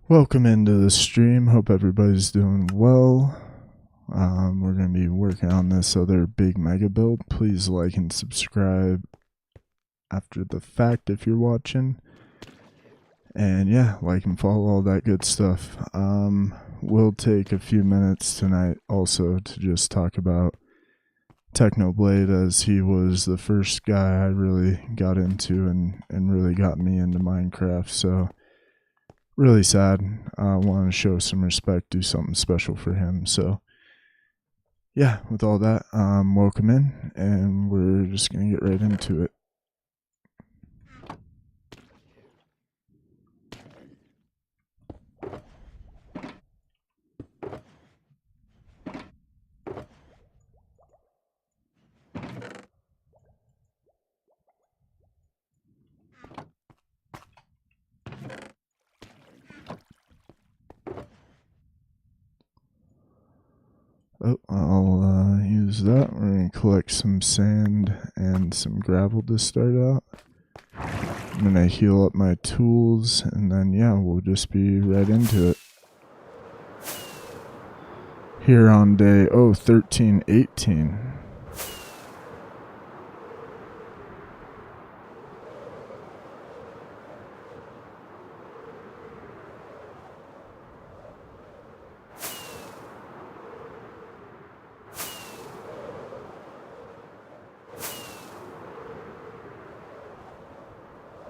Welcome into the stream. Hope everybody's doing well. We're going to be working on this other big mega build. Please like and subscribe after the fact if you're watching. And yeah, like and follow, all that good stuff. We'll take a few minutes tonight also to just talk about Techno Blade, as he was the first guy I really got into and really got me into Minecraft. So really sad. I want to show some respect, do something special for him. So yeah, with all that, welcome in, and we're just gonna get right into it. Oh, I'll use that. We're gonna collect some sand and some gravel to start out. I'm gonna heal up my tools, and then yeah, we'll just be right into it. Here on day 1318.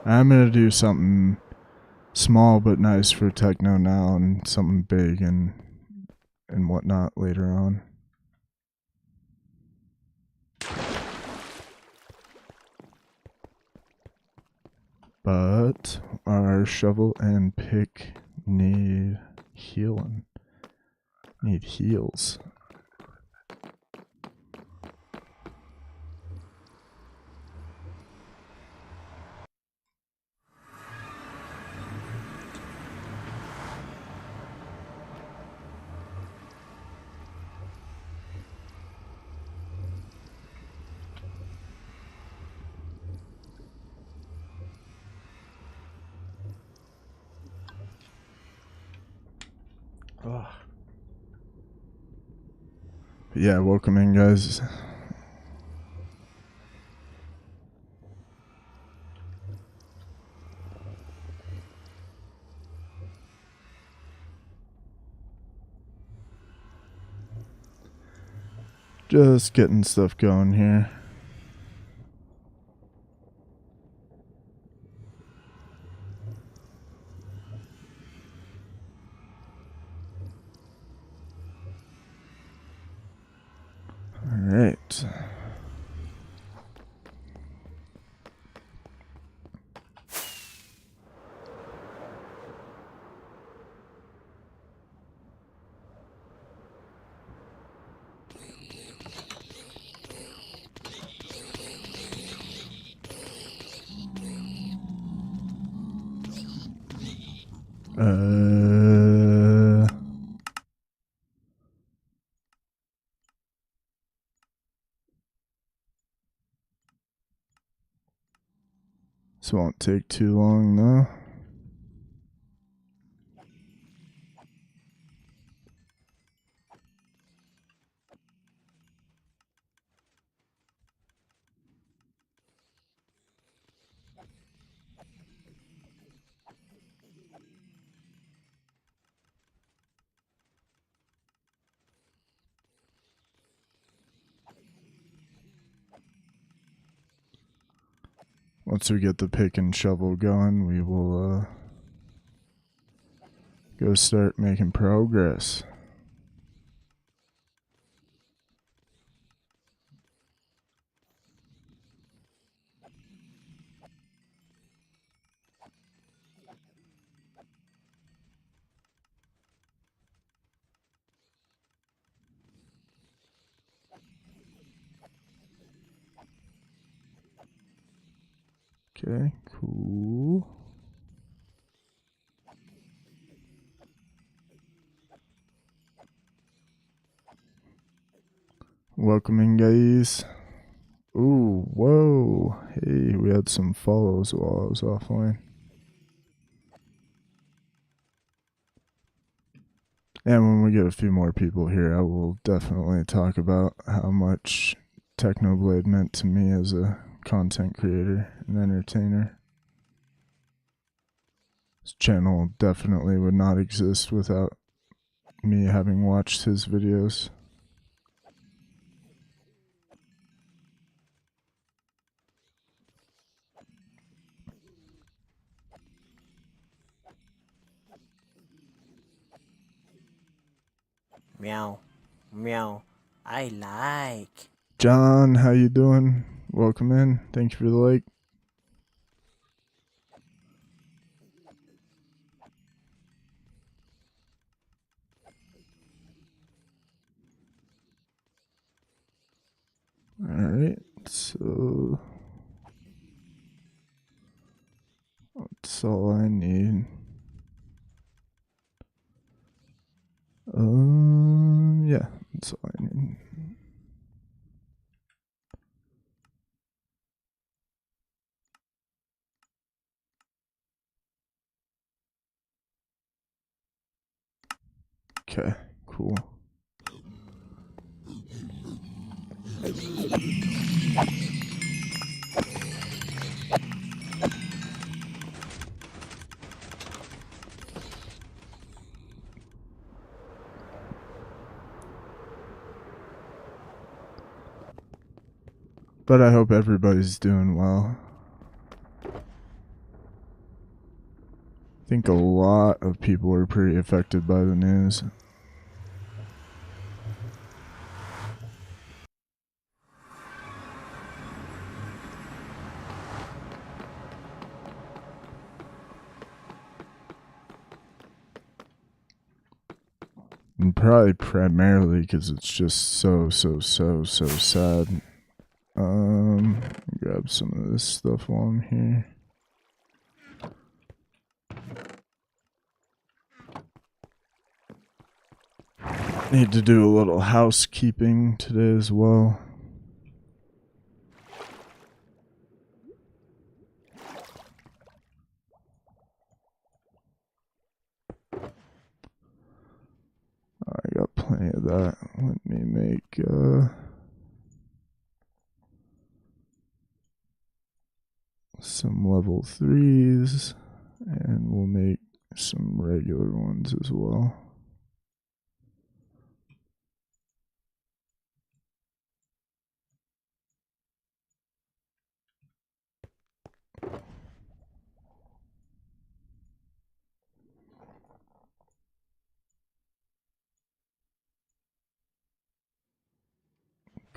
I'm gonna do something small but nice for Techno now, and something big and whatnot later on. But our shovel and pick need healing. Need heals. Oh. Yeah, welcome in, guys. Just getting stuff going here. All right. This won't take too long though. Once we get the pick and shovel going, we will go start making progress. Okay, cool. Welcome in, guys. Ooh, whoa. Hey, we had some follows while I was offline. And when we get a few more people here, I will definitely talk about how much Technoblade meant to me as a content creator and entertainer. This channel definitely would not exist without me having watched his videos. Meow. Meow. I like. John, how you doing? Welcome in. Thank you for the like. Alright, so that's all I need. Yeah, that's all I need. Okay, cool. But I hope everybody's doing well. I think a lot of people were pretty affected by the news. And probably primarily because it's just so sad. Grab some of this stuff while I'm here. Need to do a little housekeeping today as well. I got plenty of that. Let me make some level 3s, and we'll make some regular ones as well.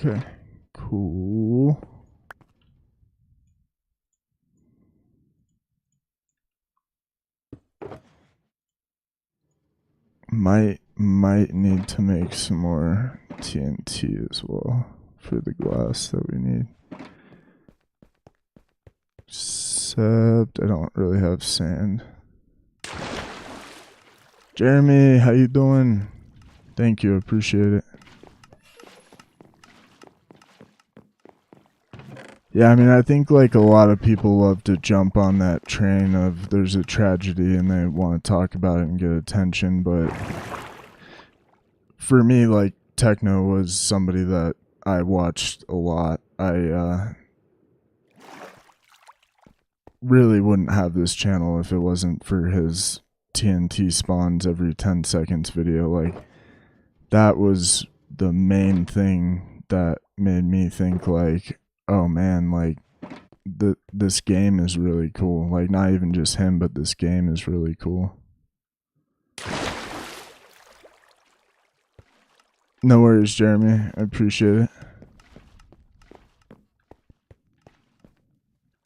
Okay, cool. Might need to make some more TNT as well for the glass that we need. Except I don't really have sand. Jeremy, how you doing? Thank you, appreciate it. Yeah, I mean, I think like a lot of people love to jump on that train of there's a tragedy and they want to talk about it and get attention, but for me, like, Techno was somebody that I watched a lot. I really wouldn't have this channel if it wasn't for his TNT spawns every 10 seconds video. Like, that was the main thing that made me think like, oh man, like this game is really cool. Like, not even just him, but this game is really cool. No worries, Jeremy. I appreciate it.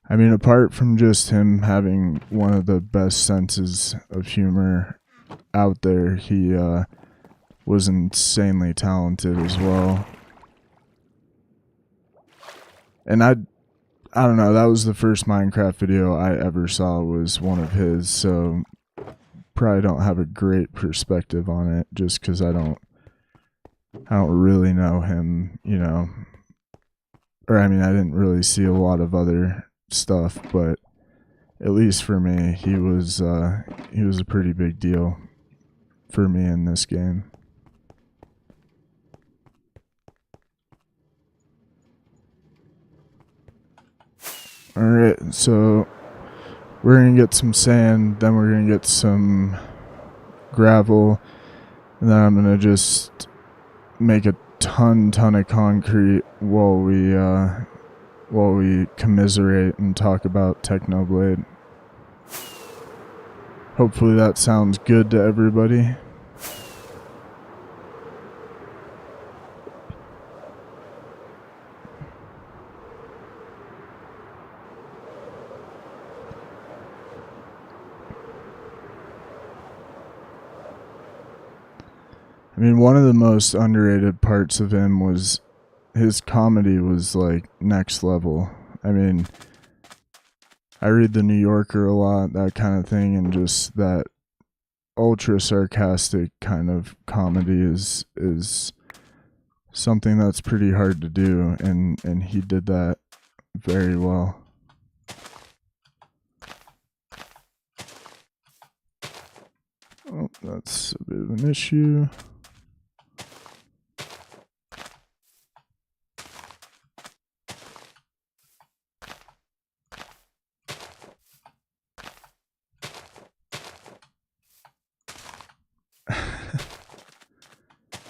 I mean, apart from just him having one of the best senses of humor out there, he was insanely talented as well. And I don't know, that was the first Minecraft video I ever saw was one of his, so probably don't have a great perspective on it just because I don't really know him, you know. Or I mean, I didn't really see a lot of other stuff, but at least for me, he was a pretty big deal for me in this game. Alright, so we're going to get some sand, then we're going to get some gravel, and then I'm going to just make a ton of concrete while we commiserate and talk about Technoblade. Hopefully that sounds good to everybody. I mean, one of the most underrated parts of him was his comedy was like next level. I mean, I read the New Yorker a lot, that kind of thing, and just that ultra sarcastic kind of comedy is something that's pretty hard to do, and he did that very well. Oh, that's a bit of an issue.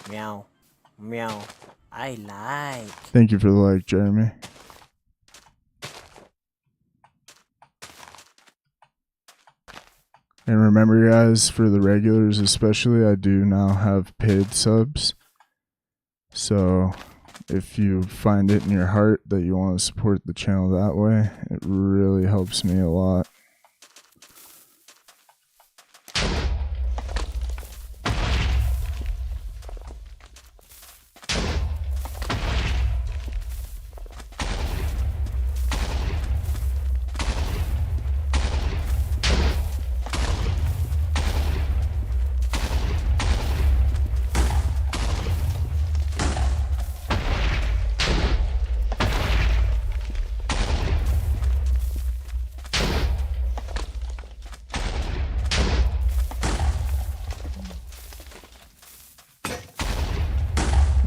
Meow. Meow. I like. Thank you for the like, Jeremy. And remember, guys, for the regulars especially, I do now have paid subs. So if you find it in your heart that you want to support the channel that way, it really helps me a lot.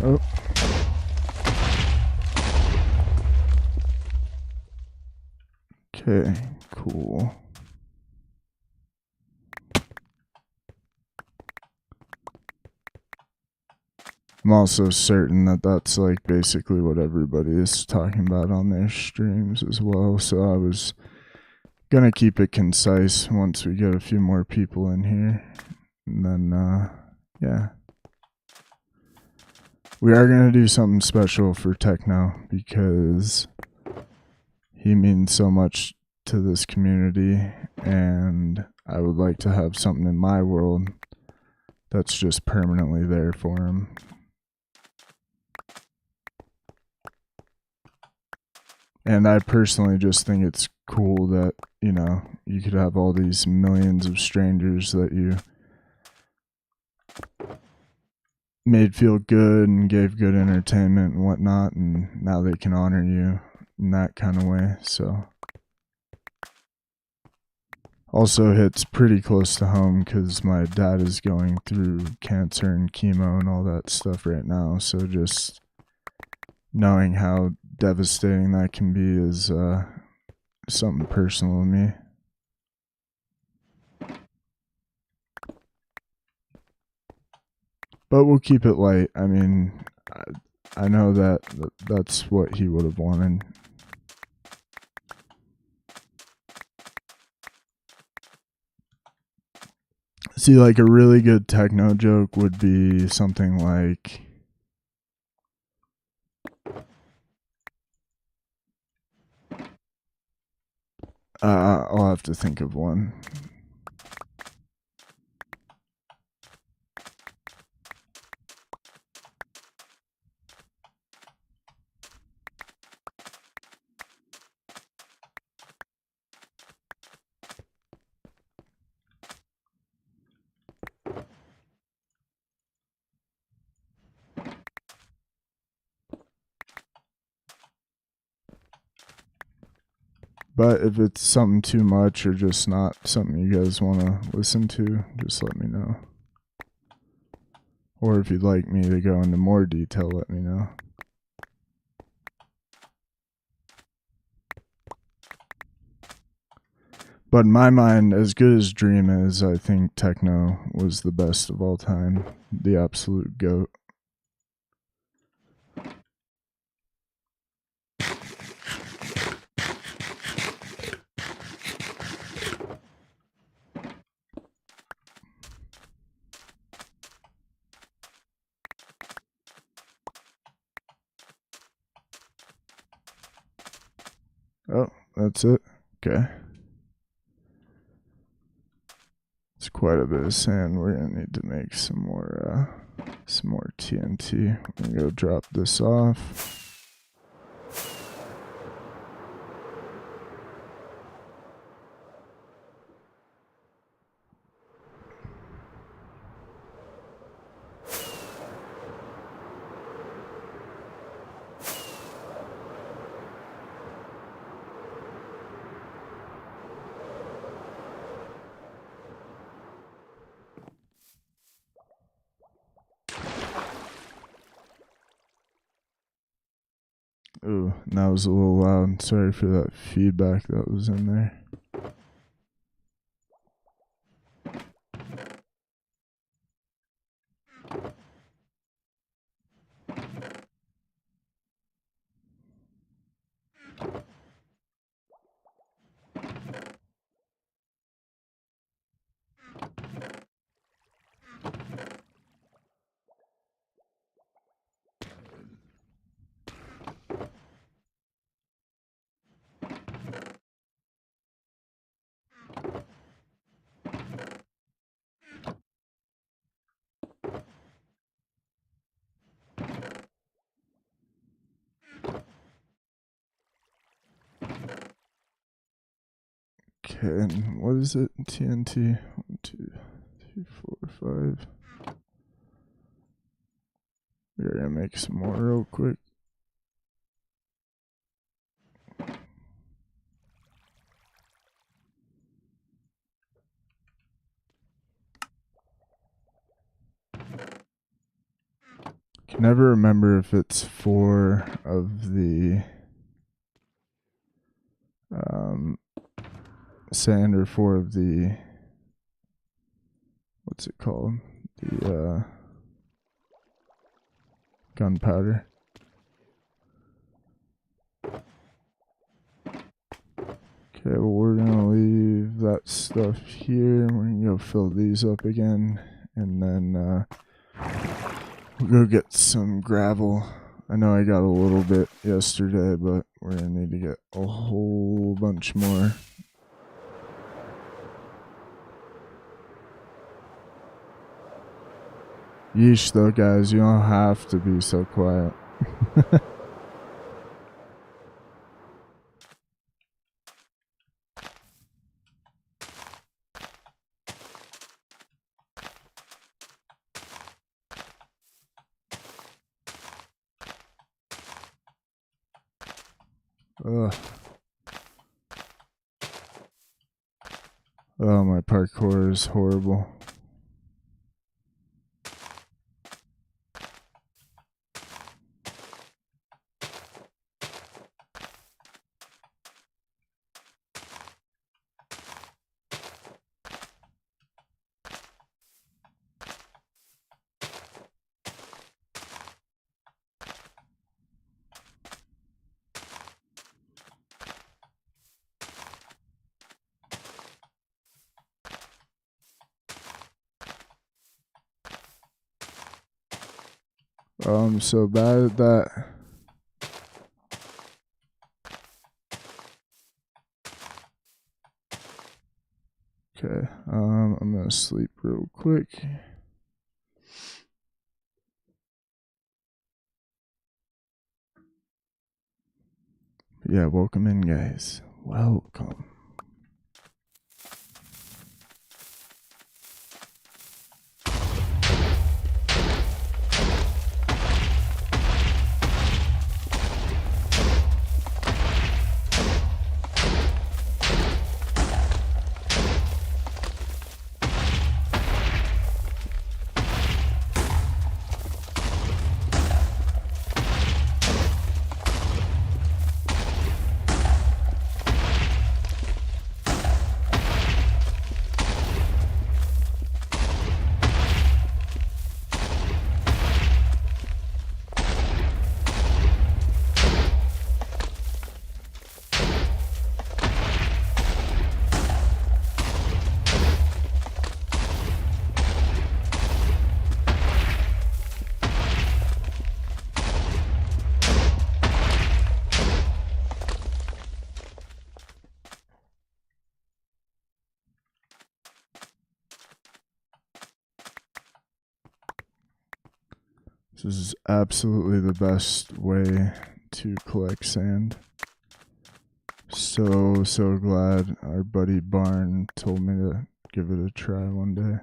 Oh. Okay, cool. I'm also certain that that's like basically what everybody is talking about on their streams as well. So I was gonna keep it concise once we get a few more people in here. And then, yeah. We are gonna do something special for Techno because he means so much to this community, and I would like to have something in my world that's just permanently there for him. And I personally just think it's cool that, you know, you could have all these millions of strangers that you made feel good and gave good entertainment and whatnot, and now they can honor you in that kind of way. So also hits pretty close to home because my dad is going through cancer and chemo and all that stuff right now. So just knowing how devastating that can be is something personal to me. But we'll keep it light. I mean, I know that that's what he would have wanted. See, like a really good techno joke would be something like, I'll have to think of one. But if it's something too much or just not something you guys want to listen to, just let me know. Or if you'd like me to go into more detail, let me know. But in my mind, as good as Dream is, I think Techno was the best of all time. The absolute GOAT. Oh, that's it. Okay. It's quite a bit of sand. We're gonna need to make some more TNT. I'm gonna go drop this off. Ooh, that was a little loud. Sorry for that feedback that was in there. Okay, and what is it? TNT? 1, 2, 3, 4, 5. We're gonna make some more real quick. Can never remember if it's 4 of the sand or 4 of the, what's it called? The gunpowder. Okay, well, we're gonna leave that stuff here. We're gonna go fill these up again, and then we'll go get some gravel. I know I got a little bit yesterday, but we're gonna need to get a whole bunch more. Yeesh, though, guys, you don't have to be so quiet. Ugh. Oh, my parkour is horrible. I'm so bad at that. Okay, I'm gonna sleep real quick. Yeah, welcome in, guys. Welcome. This is absolutely the best way to collect sand. So glad our buddy Barn told me to give it a try one day.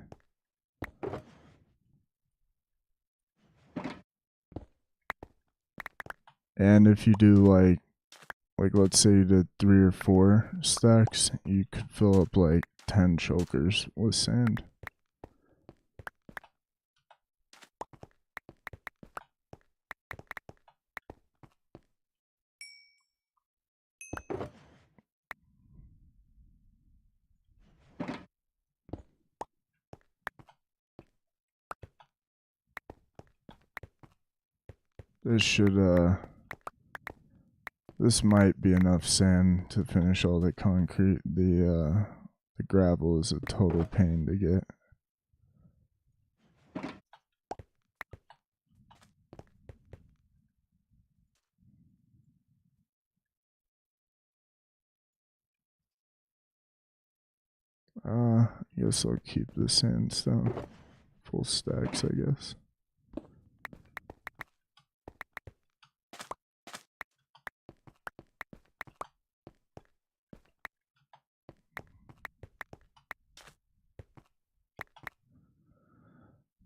And if you do like let's say you did 3 or 4 stacks, you could fill up like 10 chokers with sand. This might be enough sand to finish all the concrete. The gravel is a total pain to get. I guess I'll keep the sandstone. Full stacks, I guess.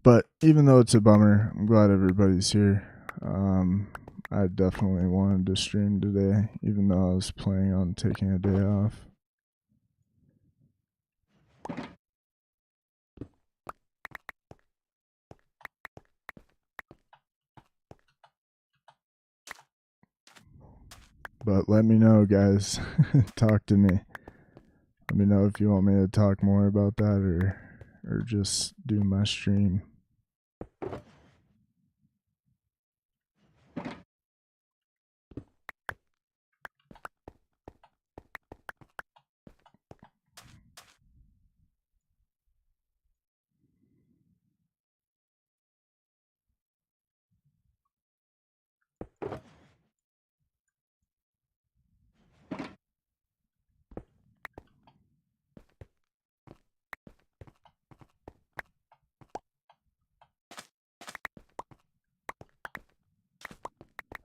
But even though it's a bummer, I'm glad everybody's here. I definitely wanted to stream today, even though I was planning on taking a day off. But let me know, guys. Talk to me. Let me know if you want me to talk more about that or just do my stream.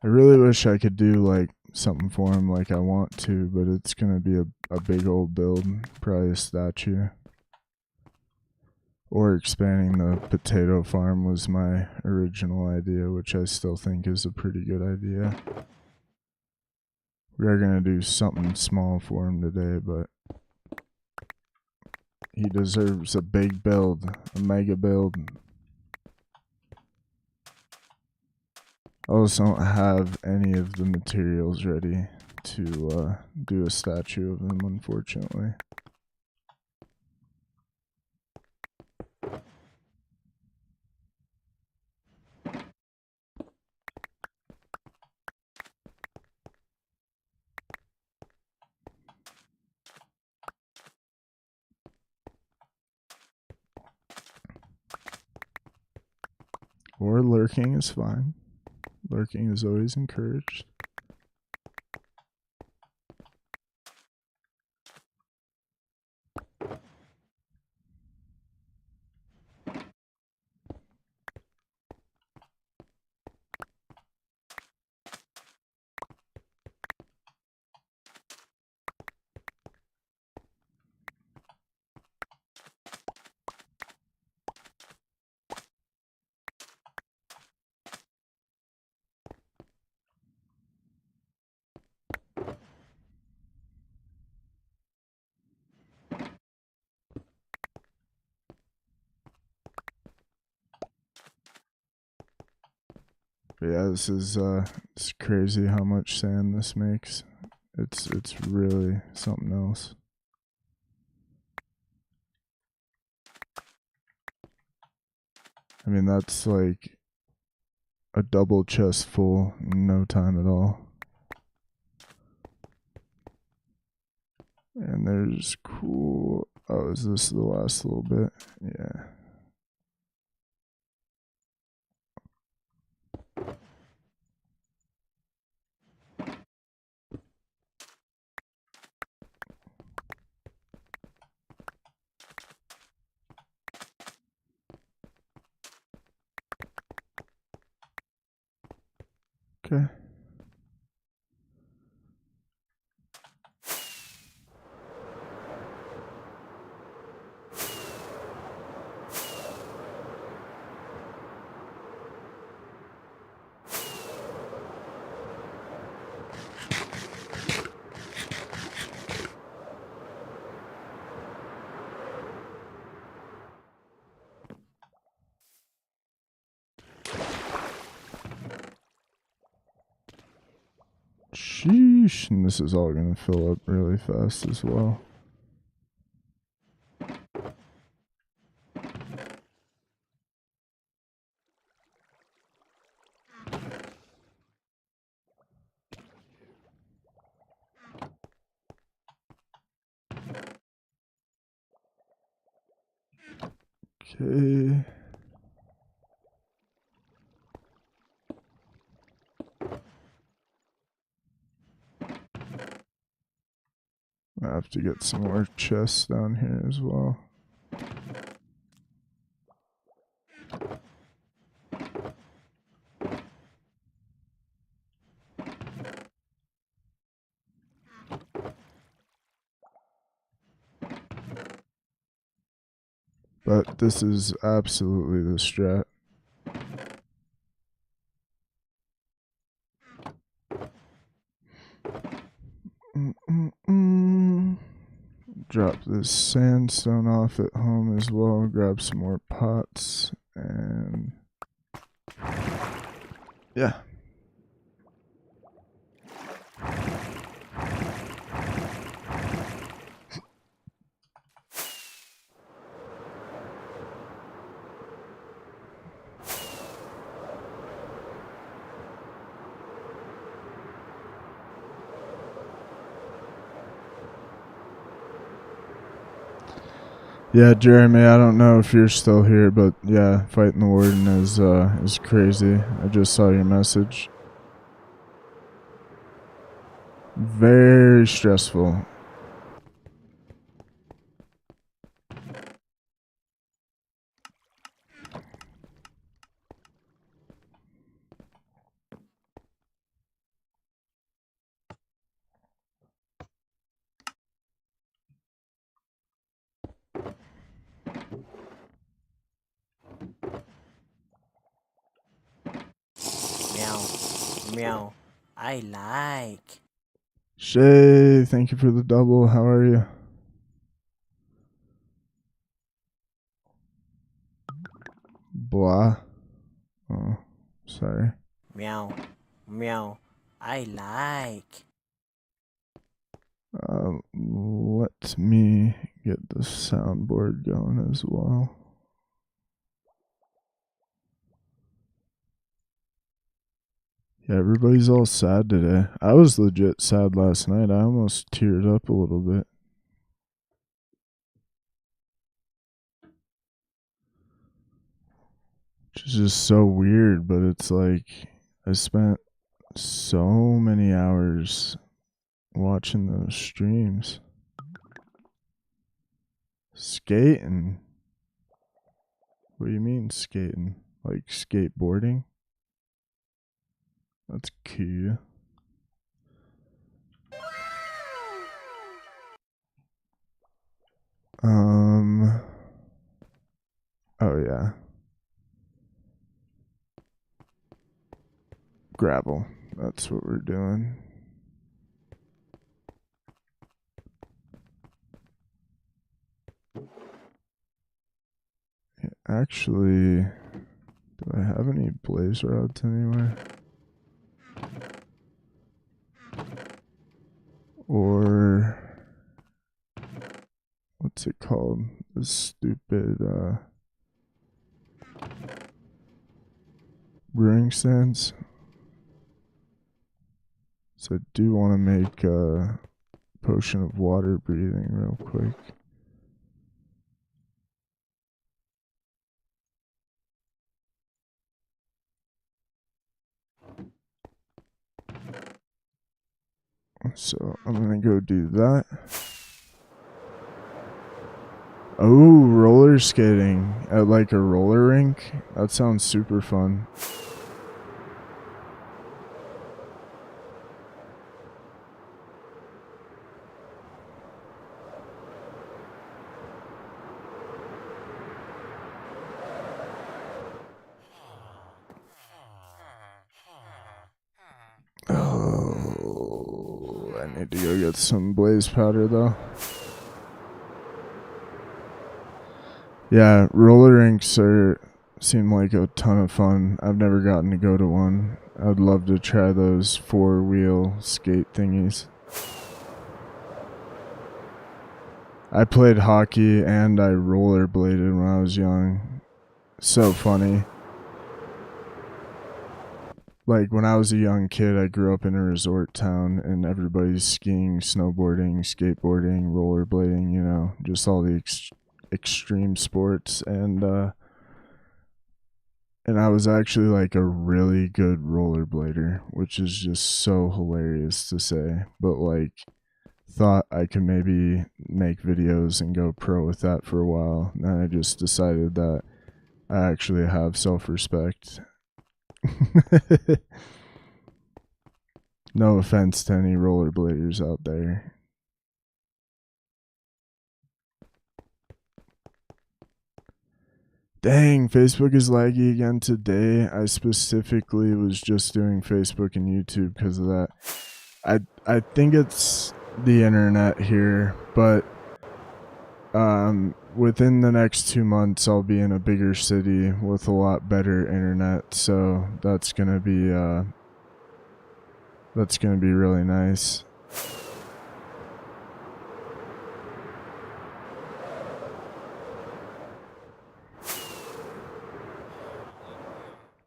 I really wish I could do like something for him like I want to, but it's gonna be a big old build, probably a statue. Or expanding the potato farm was my original idea, which I still think is a pretty good idea. We are gonna do something small for him today, but he deserves a big build, a mega build. I also don't have any of the materials ready to do a statue of him, unfortunately. Or lurking is fine. Lurking is always encouraged. But yeah, it's crazy how much sand this makes. It's really something else. I mean, that's like a double chest full in no time at all. And there's cool. Oh, is this the last little bit? Yeah. Okay. Sheesh, and this is all going to fill up really fast as well. Okay. I have to get some more chests down here as well. But this is absolutely the strat. Drop this sandstone off at home as well. Grab some more pots and yeah. Yeah, Jeremy, I don't know if you're still here, but yeah, fighting the warden is crazy. I just saw your message. Very stressful. Meow. Meow. I like. Shay, thank you for the double. How are you? Blah. Oh, sorry. Meow. Meow. I like. Let me get the soundboard going as well. Yeah, everybody's all sad today. I was legit sad last night. I almost teared up a little bit. Which is just so weird, but it's like I spent so many hours watching those streams. Skating? What do you mean skating? Like skateboarding? That's cool. Oh yeah. Gravel. That's what we're doing. Yeah, actually, do I have any blaze rods anywhere? Or what's it called? This stupid brewing stands. So I do want to make a potion of water breathing real quick. So I'm gonna go do that. Oh, roller skating at like a roller rink. That sounds super fun. I need to go get some blaze powder though. Yeah, roller rinks seem like a ton of fun. I've never gotten to go to one. I'd love to try those 4-wheel skate thingies. I played hockey and I rollerbladed when I was young. So funny. Like when I was a young kid, I grew up in a resort town and everybody's skiing, snowboarding, skateboarding, rollerblading, you know, just all the extreme sports. And I was actually like a really good rollerblader, which is just so hilarious to say. But like, thought I could maybe make videos and go pro with that for a while. And then I just decided that I actually have self-respect. No offense to any rollerbladers out there. Dang, Facebook is laggy again today. I specifically was just doing Facebook and YouTube because of that. I think it's the internet here, but within the next 2 months I'll be in a bigger city with a lot better internet, so that's gonna be really nice.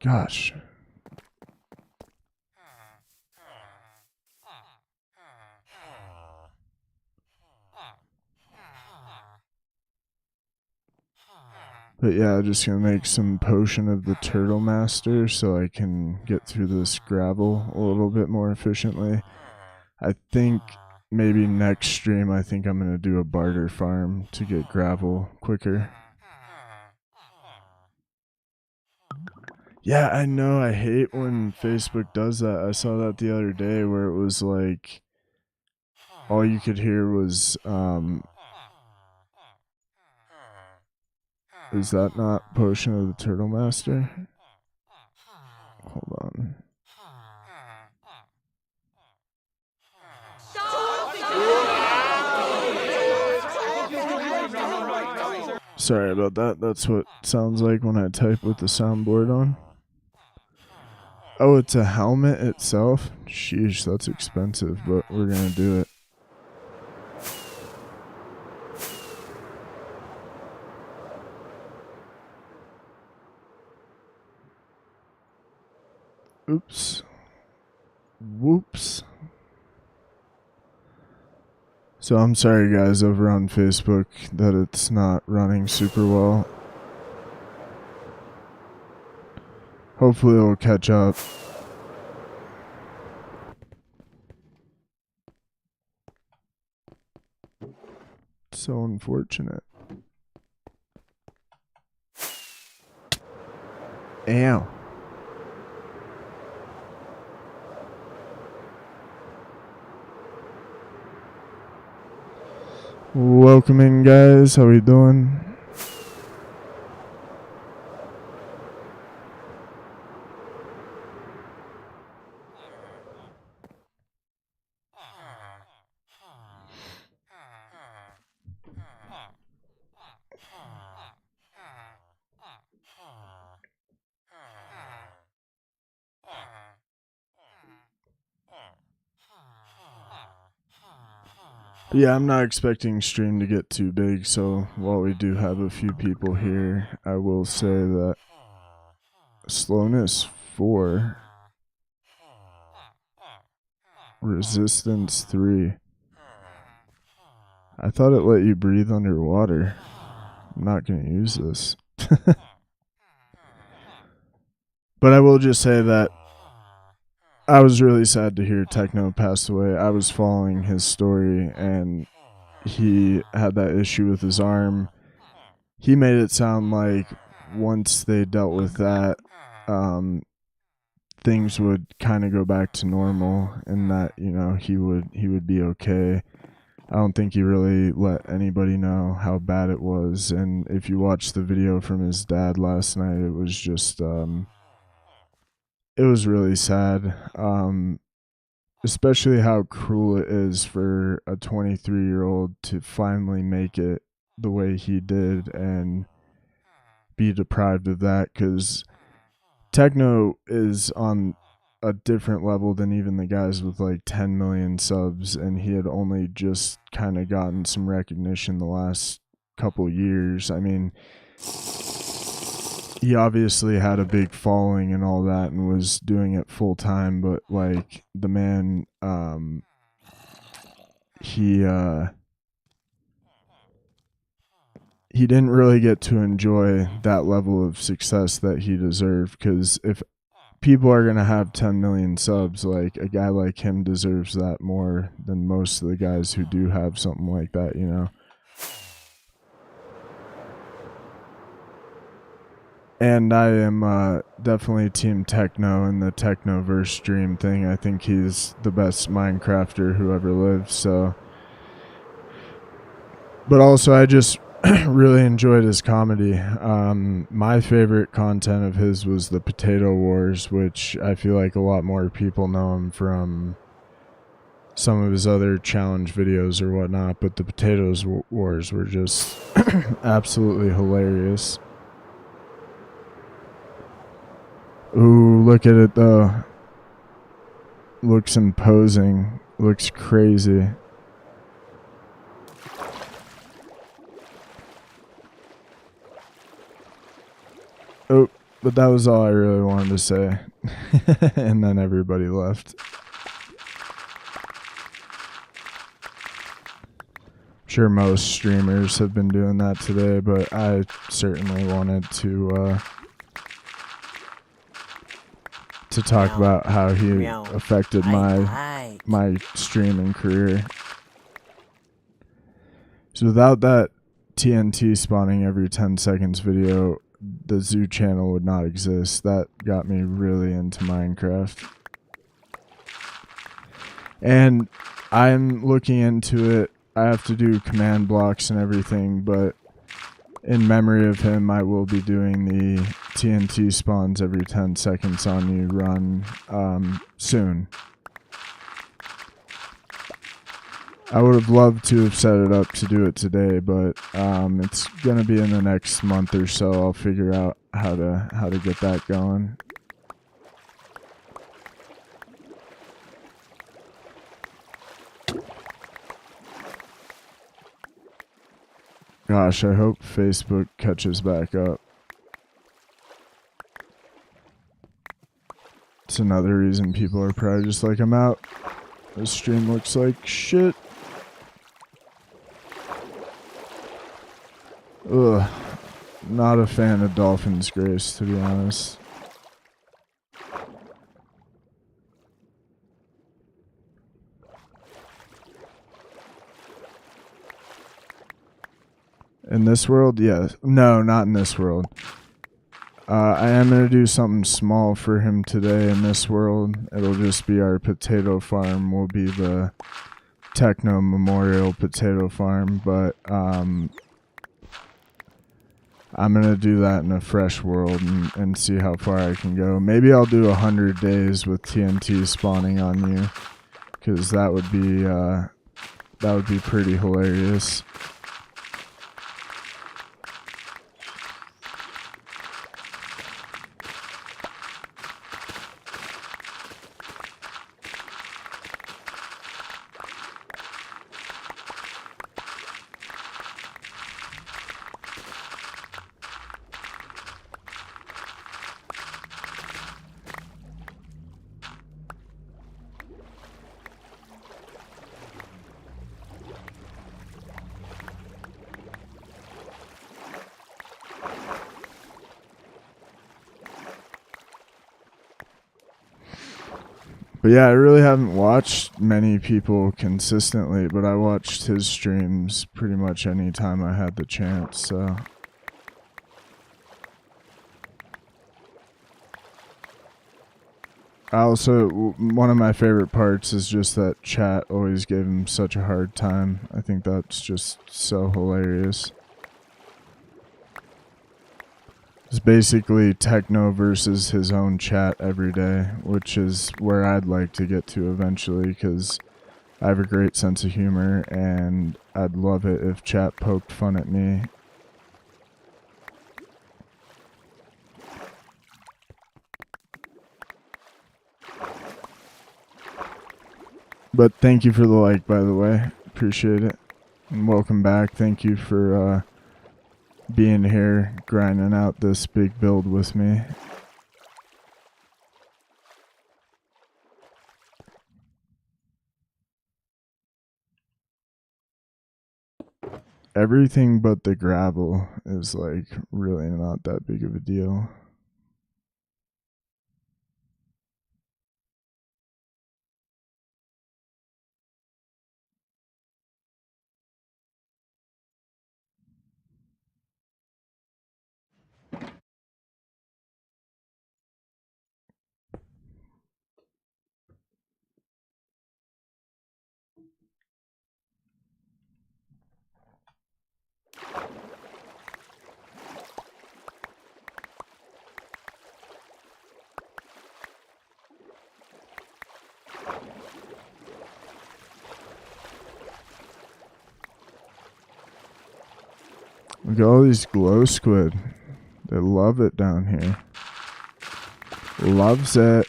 Gosh. But yeah, just gonna make some potion of the Turtle Master so I can get through this gravel a little bit more efficiently. I think maybe next stream I think I'm gonna do a barter farm to get gravel quicker. Yeah, I know, I hate when Facebook does that. I saw that the other day where it was like all you could hear was is that not Potion of the Turtle Master? Hold on. Sorry about that. That's what it sounds like when I type with the soundboard on. Oh, it's a helmet itself? Sheesh, that's expensive, but we're gonna do it. Oops. Whoops. So I'm sorry guys over on Facebook that it's not running super well. Hopefully it'll catch up. So unfortunate. Ow. Welcome in guys, how we doing? Yeah, I'm not expecting stream to get too big, so while we do have a few people here, I will say that slowness 4, resistance 3. I thought it let you breathe underwater. I'm not going to use this. But I will just say that I was really sad to hear Techno passed away. I was following his story, and he had that issue with his arm. He made it sound like once they dealt with that, things would kind of go back to normal, and that, you know, he would be okay. I don't think he really let anybody know how bad it was. And if you watch the video from his dad last night, it was just it was really sad. especially how cruel it is for a 23-year-old to finally make it the way he did and be deprived of that, because Techno is on a different level than even the guys with like 10 million subs, and he had only just kind of gotten some recognition the last couple years. I mean, he obviously had a big following and all that and was doing it full time, but like the man, he didn't really get to enjoy that level of success that he deserved, because if people are going to have 10 million subs, like a guy like him deserves that more than most of the guys who do have something like that, you know. And I am definitely Team Techno in the Technoverse stream thing. I think he's the best Minecrafter who ever lived. So, but also I just really enjoyed his comedy. My favorite content of his was the Potato Wars, which I feel like a lot more people know him from some of his other challenge videos or whatnot. But the Potatoes Wars were just absolutely hilarious. Ooh, look at it though. Looks imposing. Looks crazy. Oh, but that was all I really wanted to say. And then everybody left. I'm sure most streamers have been doing that today, but I certainly wanted to talk Meow. about how he Meow. affected I like. my streaming career. So without that TNT spawning every 10 seconds video, the zoo channel would not exist. That got me really into Minecraft. And I'm looking into it. I have to do command blocks and everything, but in memory of him, I will be doing the TNT spawns every 10 seconds on you run soon. I would have loved to have set it up to do it today, but it's gonna be in the next month or so. I'll figure out how to get that going. Gosh, I hope Facebook catches back up. It's another reason people are probably just like, I'm out. This stream looks like shit. Ugh. Not a fan of Dolphin's Grace, to be honest. In this world? Yes. No, not in this world. I am going to do something small for him today in this world. It'll just be our potato farm. Will be the Techno Memorial Potato Farm, but I'm going to do that in a fresh world and see how far I can go. Maybe I'll do 100 days with TNT spawning on you, because that would be pretty hilarious. But yeah, I really haven't watched many people consistently, but I watched his streams pretty much any time I had the chance, so. I also, one of my favorite parts is just that chat always gave him such a hard time. I think that's just so hilarious. It's basically Techno versus his own chat every day, which is where I'd like to get to eventually, because I have a great sense of humor, and I'd love it if chat poked fun at me. But thank you for the like, by the way. Appreciate it. And welcome back. Thank you for being here, grinding out this big build with me. Everything but the gravel is like really not that big of a deal. Look at all these glow squid. They love it down here. Loves it.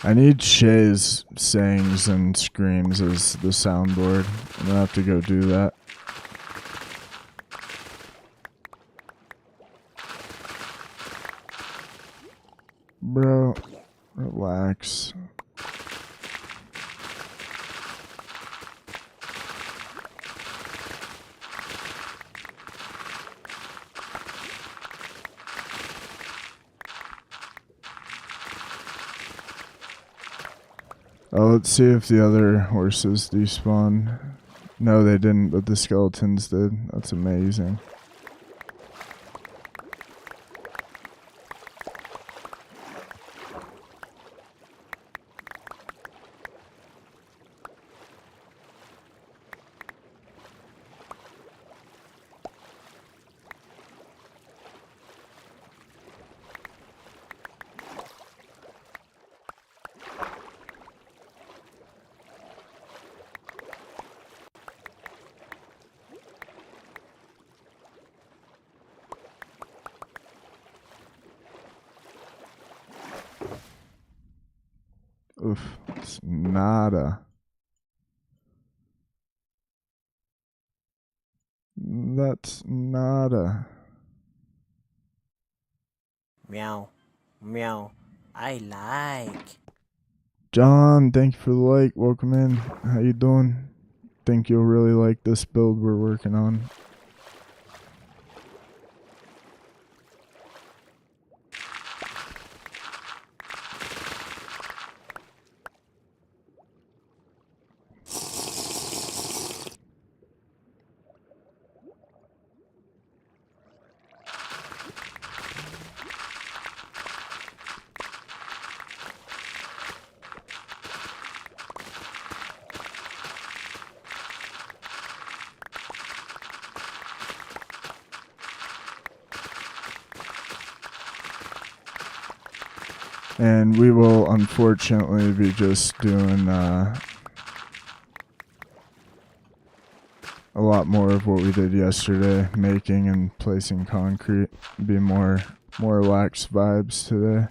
I need Shay's sayings and screams as the soundboard. I'm gonna have to go do that. Bro, relax. Oh, let's see if the other horses despawn. No, they didn't, but the skeletons did. That's amazing. Oof, it's nada. That's nada. Meow. Meow. I like. John, thank you for the like. Welcome in. How you doing? Think you'll really like this build we're working on. And we will unfortunately be just doing a lot more of what we did yesterday, making and placing concrete. Be more relaxed vibes today.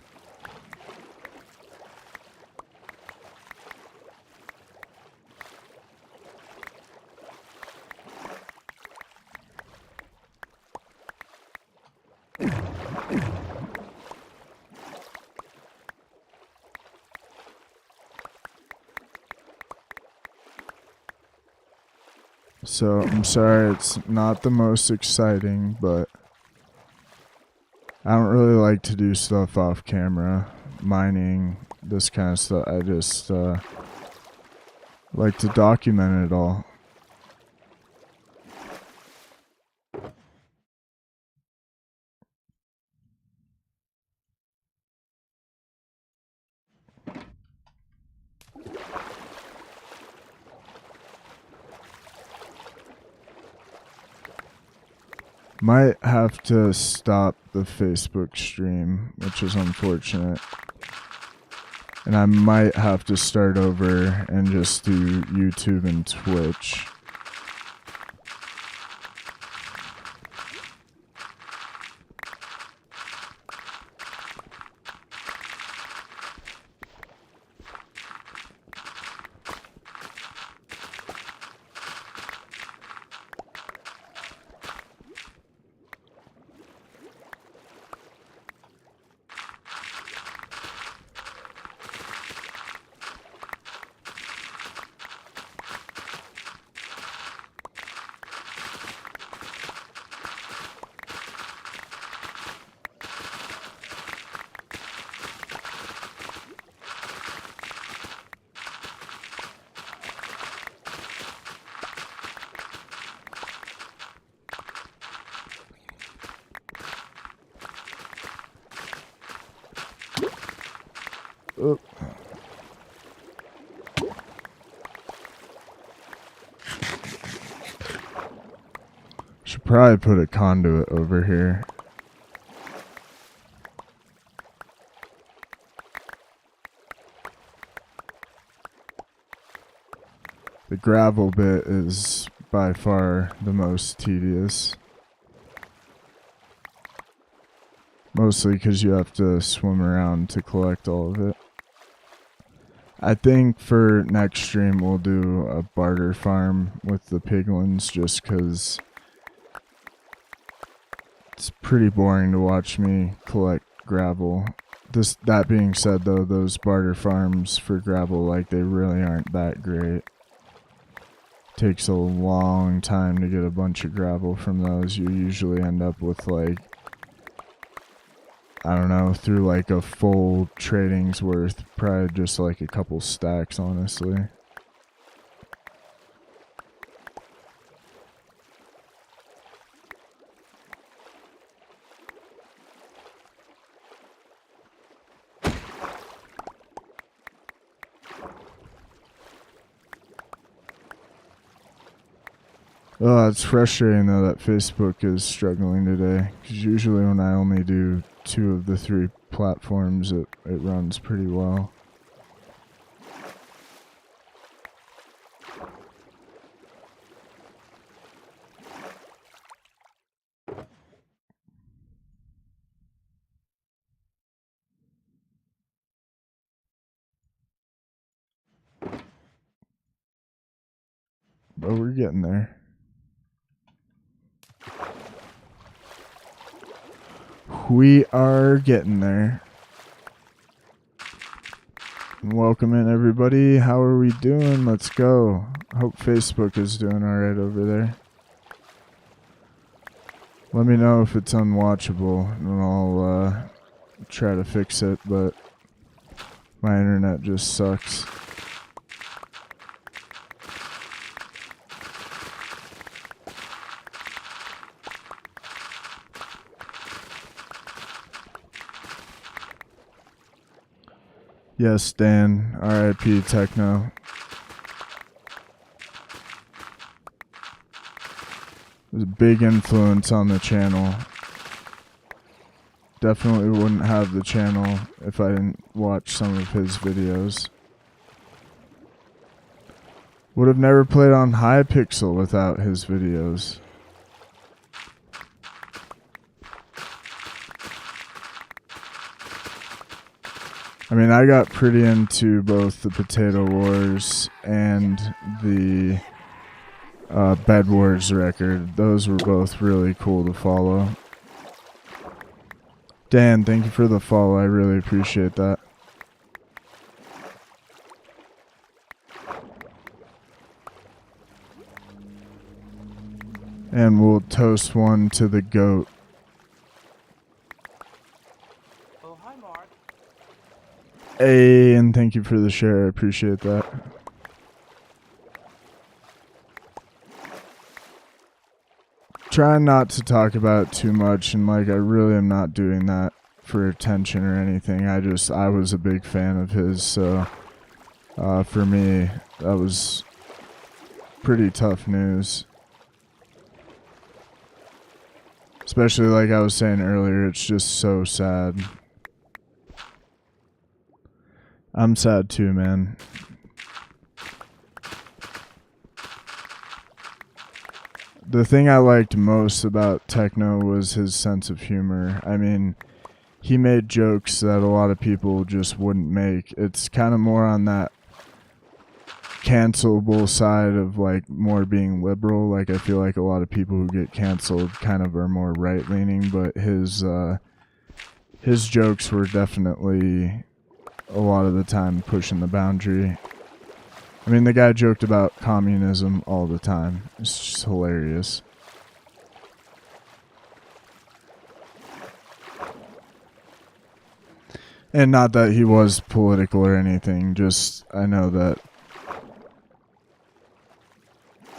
So I'm sorry it's not the most exciting, but I don't really like to do stuff off camera, mining, this kind of stuff. I just like to document it all. Might have to stop the Facebook stream, which is unfortunate. And I might have to start over and just do YouTube and Twitch. Oh. Should probably put a conduit over here. The gravel bit is by far the most tedious. Mostly because you have to swim around to collect all of it. I think for next stream we'll do a barter farm with the piglins just because it's pretty boring to watch me collect gravel. That being said though, those barter farms for gravel, like, they really aren't that great. Takes a long time to get a bunch of gravel from those. You usually end up with, like, I don't know, through like a full trading's worth, probably just like a couple stacks, honestly. Oh, it's frustrating though that Facebook is struggling today, because usually when I only do 2 of the 3 platforms, it runs pretty well. But we're getting there. We are getting there. Welcome in, everybody. How are we doing? Let's go. Hope Facebook is doing alright over there. Let me know if it's unwatchable, and I'll try to fix it, but my internet just sucks. Yes, Dan. RIP Techno. It was a big influence on the channel. Definitely wouldn't have the channel if I didn't watch some of his videos. Would have never played on Hypixel without his videos. I mean, I got pretty into both the Potato Wars and the Bed Wars record. Those were both really cool to follow. Dan, thank you for the follow. I really appreciate that. And we'll toast one to the goat. Oh, hi, Mark. Hey, and thank you for the share. I appreciate that. Trying not to talk about it too much, and like, I really am not doing that for attention or anything. I was a big fan of his, so for me, that was pretty tough news. Especially like I was saying earlier, it's just so sad. I'm sad too, man. The thing I liked most about Techno was his sense of humor. I mean, he made jokes that a lot of people just wouldn't make. It's kind of more on that cancelable side of like more being liberal. Like I feel like a lot of people who get canceled kind of are more right leaning, but his jokes were definitely a lot of the time pushing the boundary. I mean, the guy joked about communism all the time. It's just hilarious. And not that he was political or anything, just I know that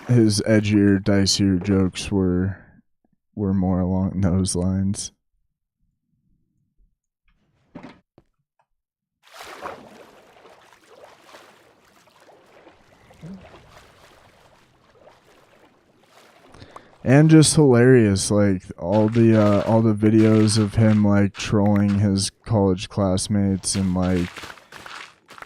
his edgier, dicier jokes were more along those lines. And just hilarious, like all the videos of him like trolling his college classmates and like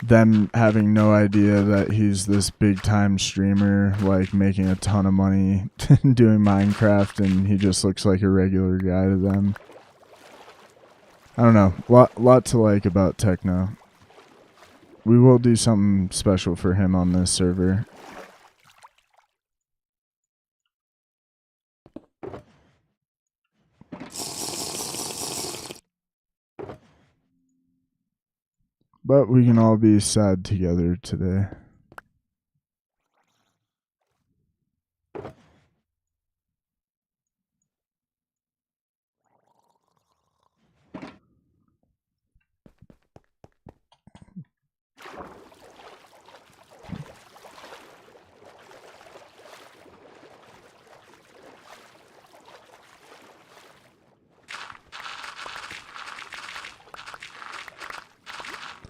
them having no idea that he's this big time streamer, like making a ton of money doing Minecraft, and he just looks like a regular guy to them. I don't know, lot to like about Techno. We will do something special for him on this server. But we can all be sad together today.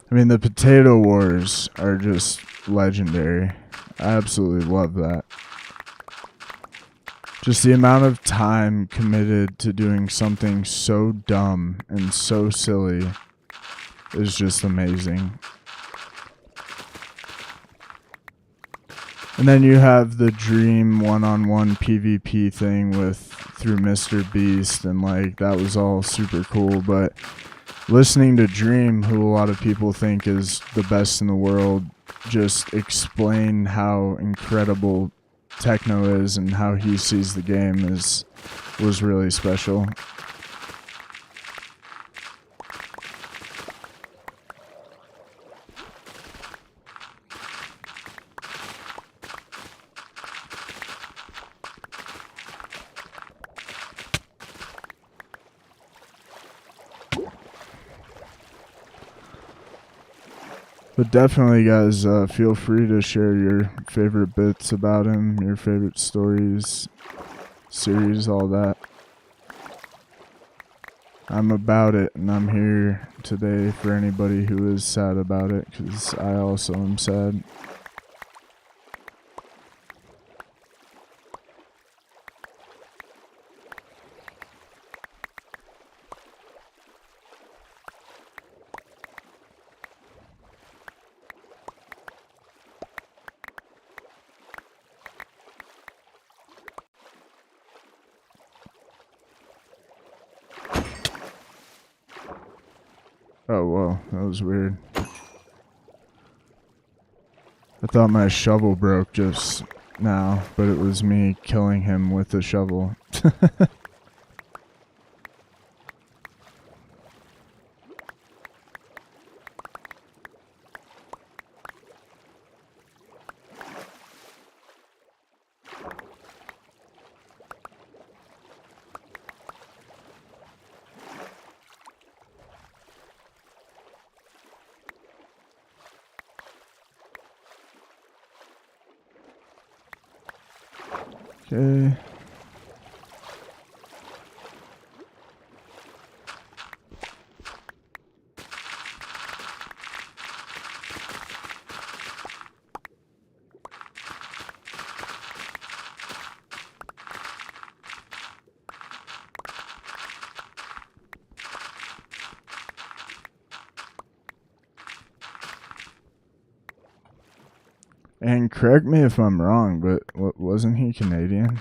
I mean, the potato wars are just legendary. I absolutely love that. Just the amount of time committed to doing something so dumb and so silly is just amazing. And then you have the dream one-on-one PvP thing through Mr. Beast, and like that was all super cool, but listening to Dream, who a lot of people think is the best in the world, just explain how incredible Techno is and how he sees the game was really special. But definitely, guys, feel free to share your favorite bits about him, your favorite stories, series, all that. I'm about it, and I'm here today for anybody who is sad about it, because I also am sad. Oh, whoa, that was weird. I thought my shovel broke just now, but it was me killing him with the shovel. Okay. And correct me if I'm wrong, but wasn't he Canadian?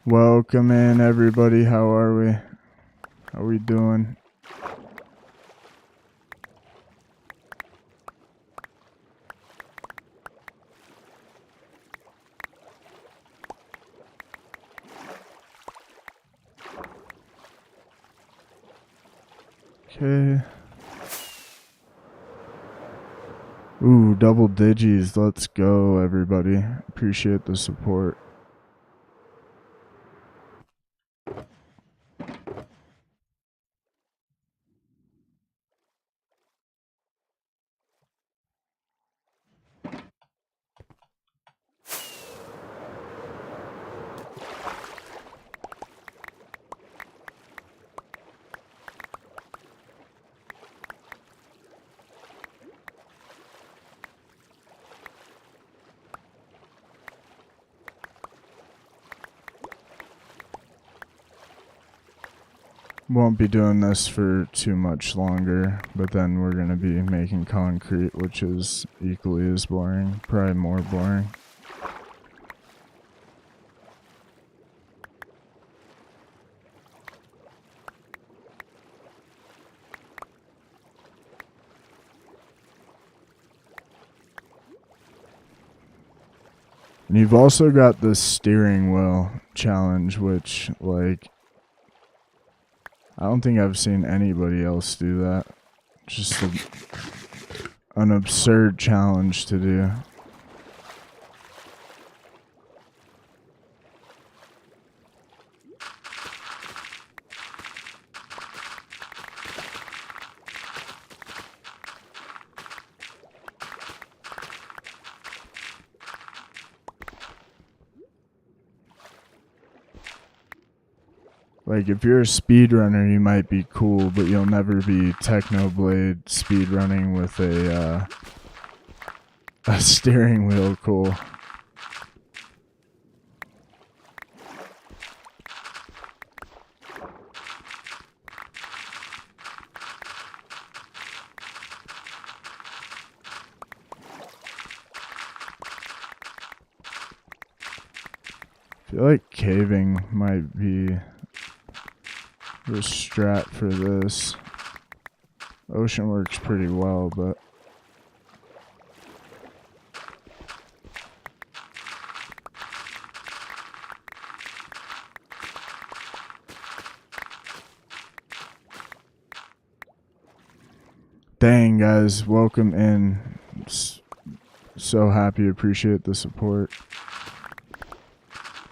Welcome in, everybody. How are we? How we doing? Okay. Ooh, double digis. Let's go, everybody. Appreciate the support. Won't be doing this for too much longer, but then we're going to be making concrete, which is equally as boring, probably more boring. And you've also got the steering wheel challenge, which, like, I don't think I've seen anybody else do that. Just an absurd challenge to do. Like, if you're a speedrunner, you might be cool, but you'll never be Technoblade speedrunning with a steering wheel cool. I feel like caving might be the strat for this. Ocean works pretty well, but dang, guys, welcome in. So happy, appreciate the support.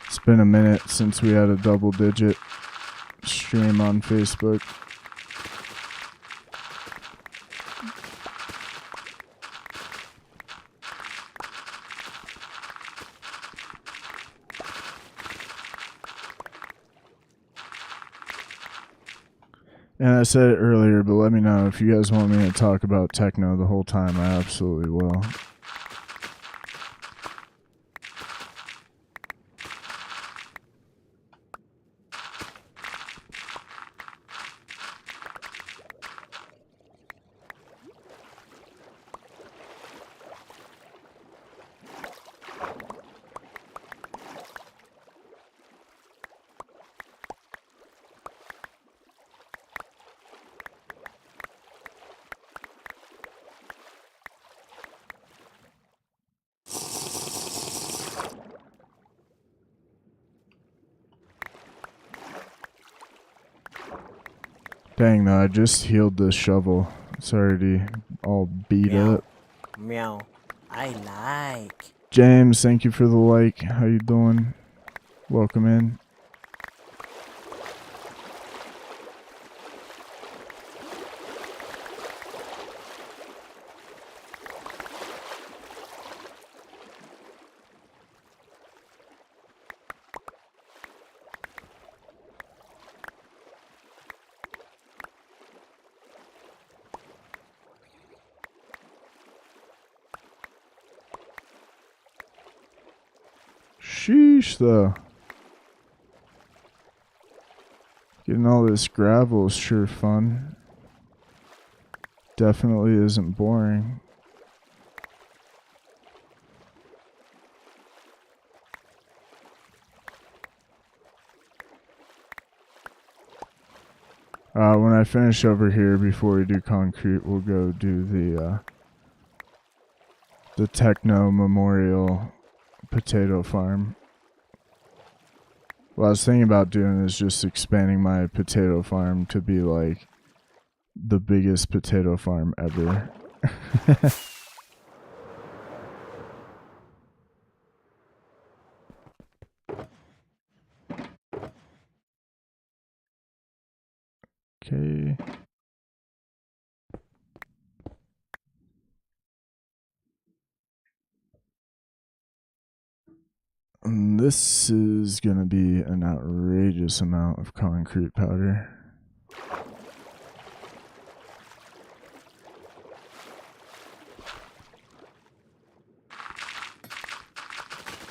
It's been a minute since we had a double-digit stream on Facebook. And I said it earlier, but let me know if you guys want me to talk about techno the whole time. I absolutely will. Dang, though, I just healed this shovel. It's already all beat Meow. up. Meow. I like. James, thank you for the like. How you doing? Welcome in. Sheesh, though. Getting all this gravel is sure fun. Definitely isn't boring. When I finish over here, before we do concrete, we'll go do the Techno Memorial potato farm. What I was thinking about doing is just expanding my potato farm to be like the biggest potato farm ever. Okay. And this is gonna be an outrageous amount of concrete powder.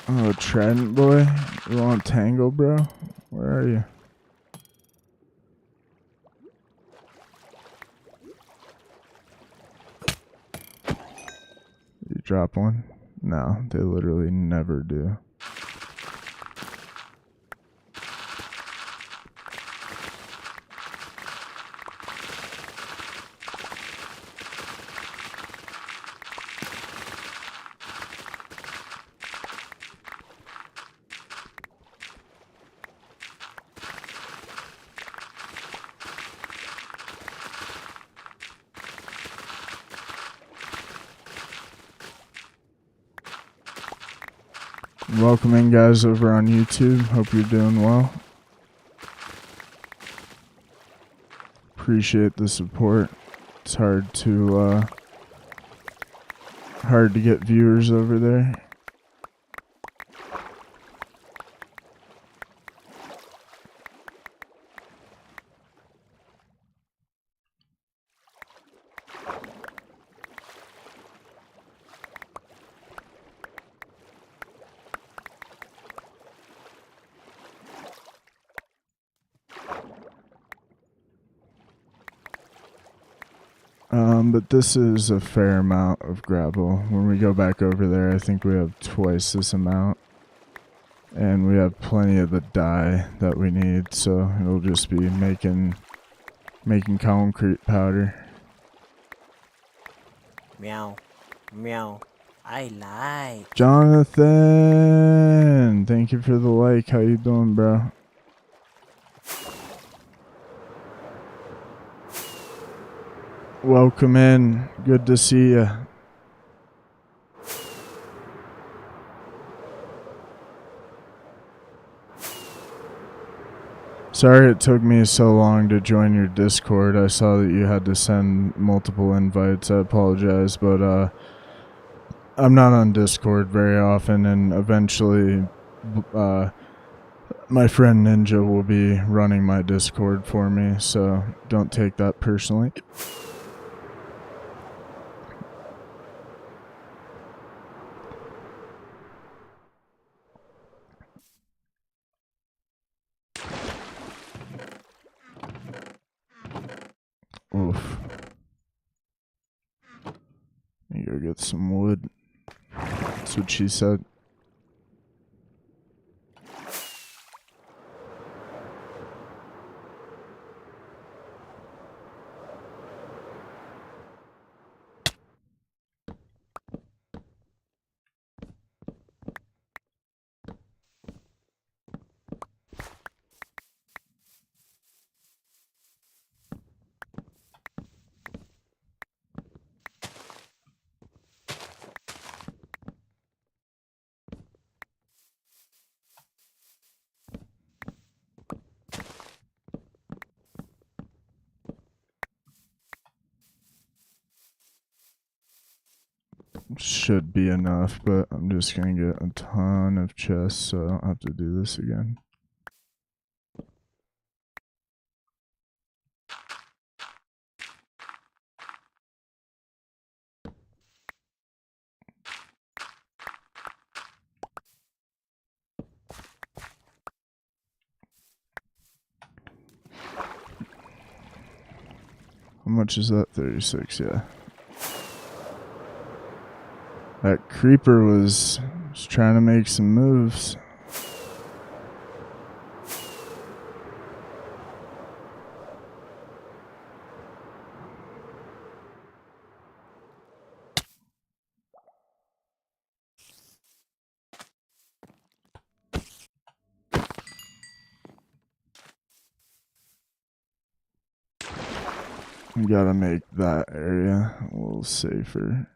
Oh, Trident boy, you want tango, bro? Where are you? You drop one? No, they literally never do. Welcome in, guys, over on YouTube. Hope you're doing well. Appreciate the support. It's hard to get viewers over there. But this is a fair amount of gravel. When we go back over there, I think we have twice this amount. And we have plenty of the dye that we need, so it'll just be making concrete powder. Meow. Meow. I like. Jonathan, thank you for the like. How you doing, bro? Welcome in. Good to see ya. Sorry it took me so long to join your Discord. I saw that you had to send multiple invites. I apologize, but I'm not on Discord very often, and eventually my friend Ninja will be running my Discord for me, so don't take that personally. Oof. You go get some wood. That's what she said. should be enough, but I'm just gonna get a ton of chests, so I don't have to do this again. How much is that? 36, yeah. That creeper was trying to make some moves. We gotta make that area a little safer.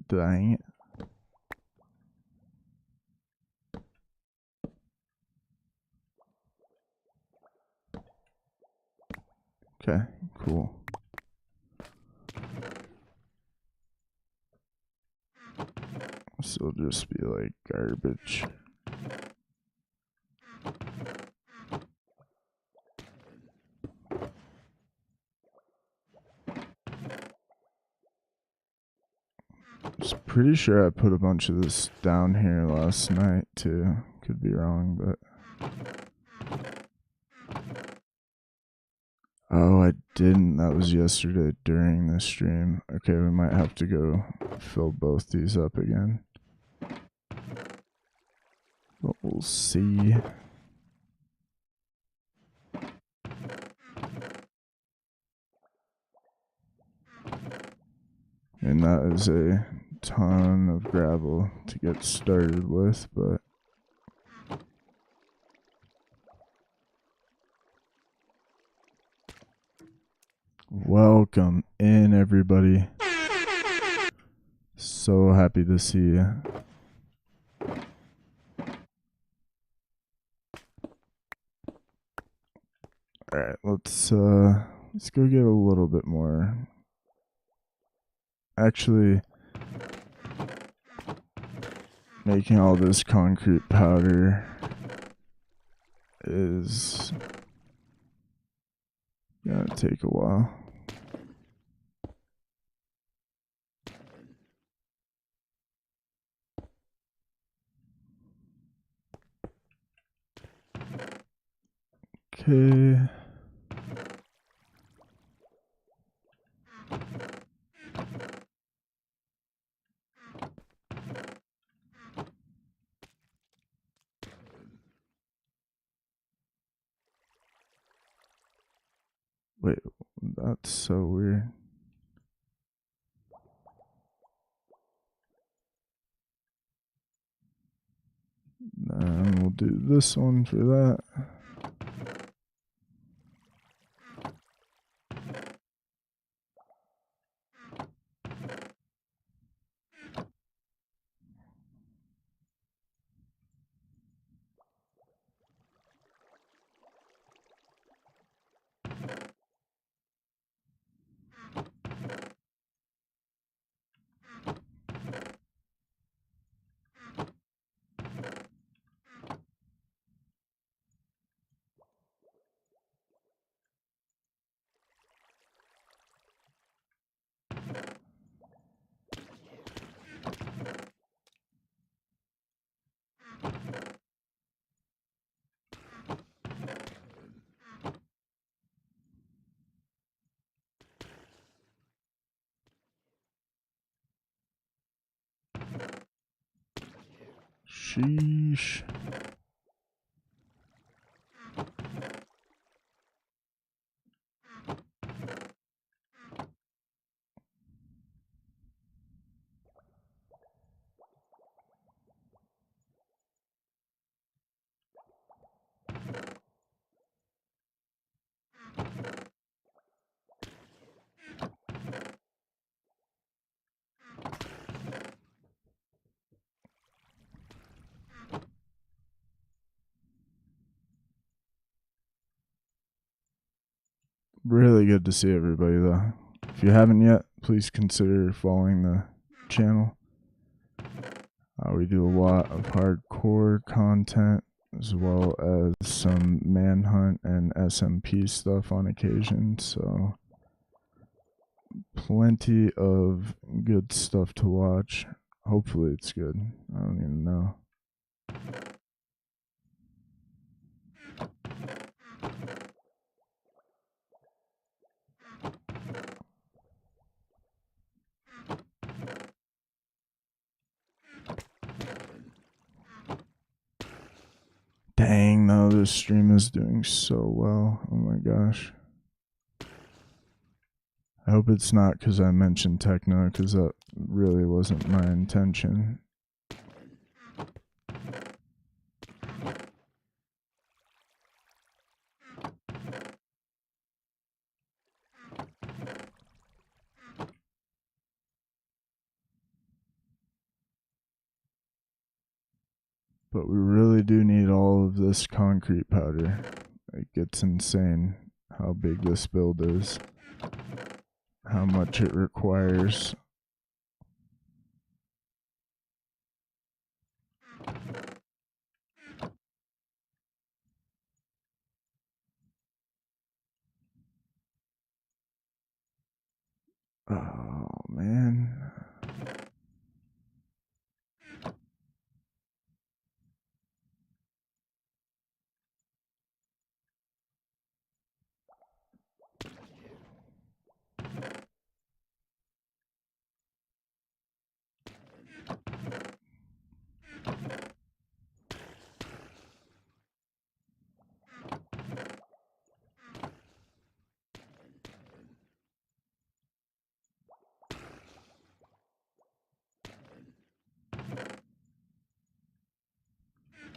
Dang it. Okay, cool. This will just be like garbage. Just pretty sure I put a bunch of this down here last night too. Could be wrong, but oh, I didn't. That was yesterday during the stream. Okay, we might have to go fill both these up again. But we'll see. And that is a ton of gravel to get started with, but welcome in, everybody. So happy to see you. Alright, let's go get a little bit more. Actually, making all this concrete powder is gonna take a while. Okay. Wait, that's so weird. Then we'll do this one for that. Sheesh. Really good to see everybody, though. If you haven't yet, please consider following the channel. We do a lot of hardcore content, as well as some manhunt and SMP stuff on occasion, so plenty of good stuff to watch. Hopefully it's good. I don't even know. Dang, no, this stream is doing so well. Oh my gosh. I hope it's not because I mentioned techno, because that really wasn't my intention. But we really do need all of this concrete powder. It gets insane how big this build is, how much it requires. Oh man.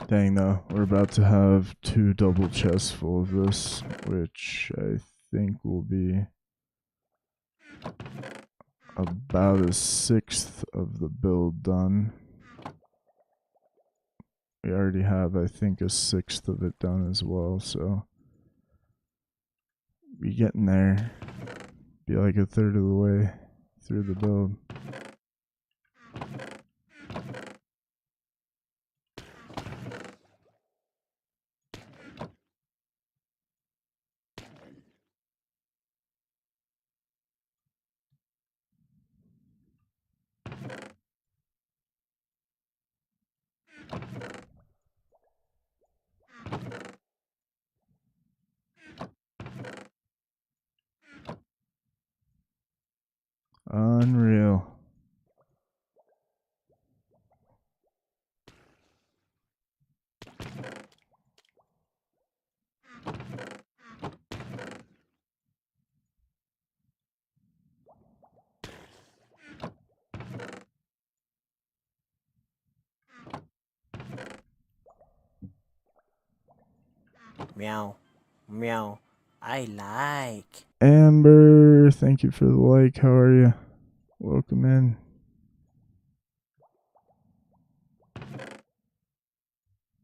Dang though, we're about to have 2 double chests full of this, which I think will be about a sixth of the build done. We already have, I think, a sixth of it done as well, so be getting there. Be like a third of the way through the build. Unreal. Meow. Meow. I like. Amber, thank you for the like. How are you? Welcome in.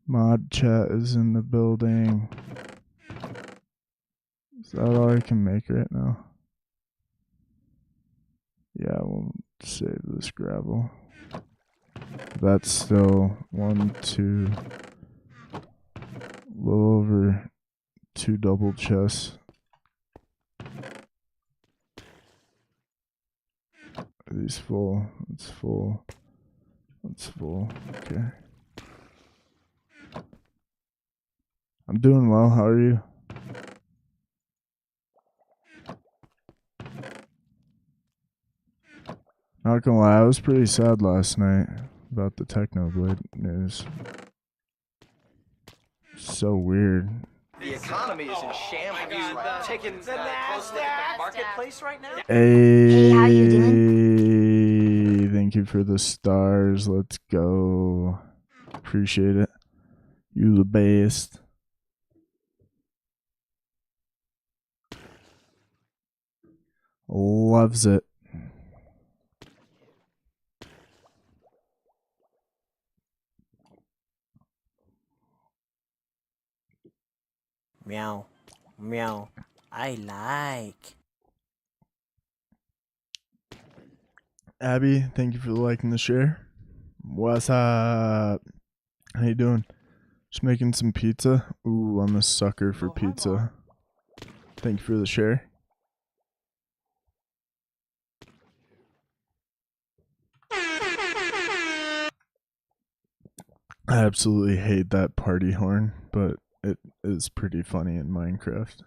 Mod chat is in the building. Is that all I can make right now? Yeah, we'll save this gravel. That's still 1, 2, a little over 2 double chests. Are these full? It's full. It's full. Okay. I'm doing well. How are you? Not gonna lie, I was pretty sad last night about the Techno Blade news. So weird. The economy is in shambles. Right? Taking the NASDAQ marketplace right now. Hey, how you doing? Thank you for the stars. Let's go. Appreciate it. You the best. Loves it. Meow. Meow. I like. Abby, thank you for liking the share. What's up? How you doing? Just making some pizza. Ooh, I'm a sucker for pizza. Thank you for the share. I absolutely hate that party horn, but it is pretty funny in Minecraft.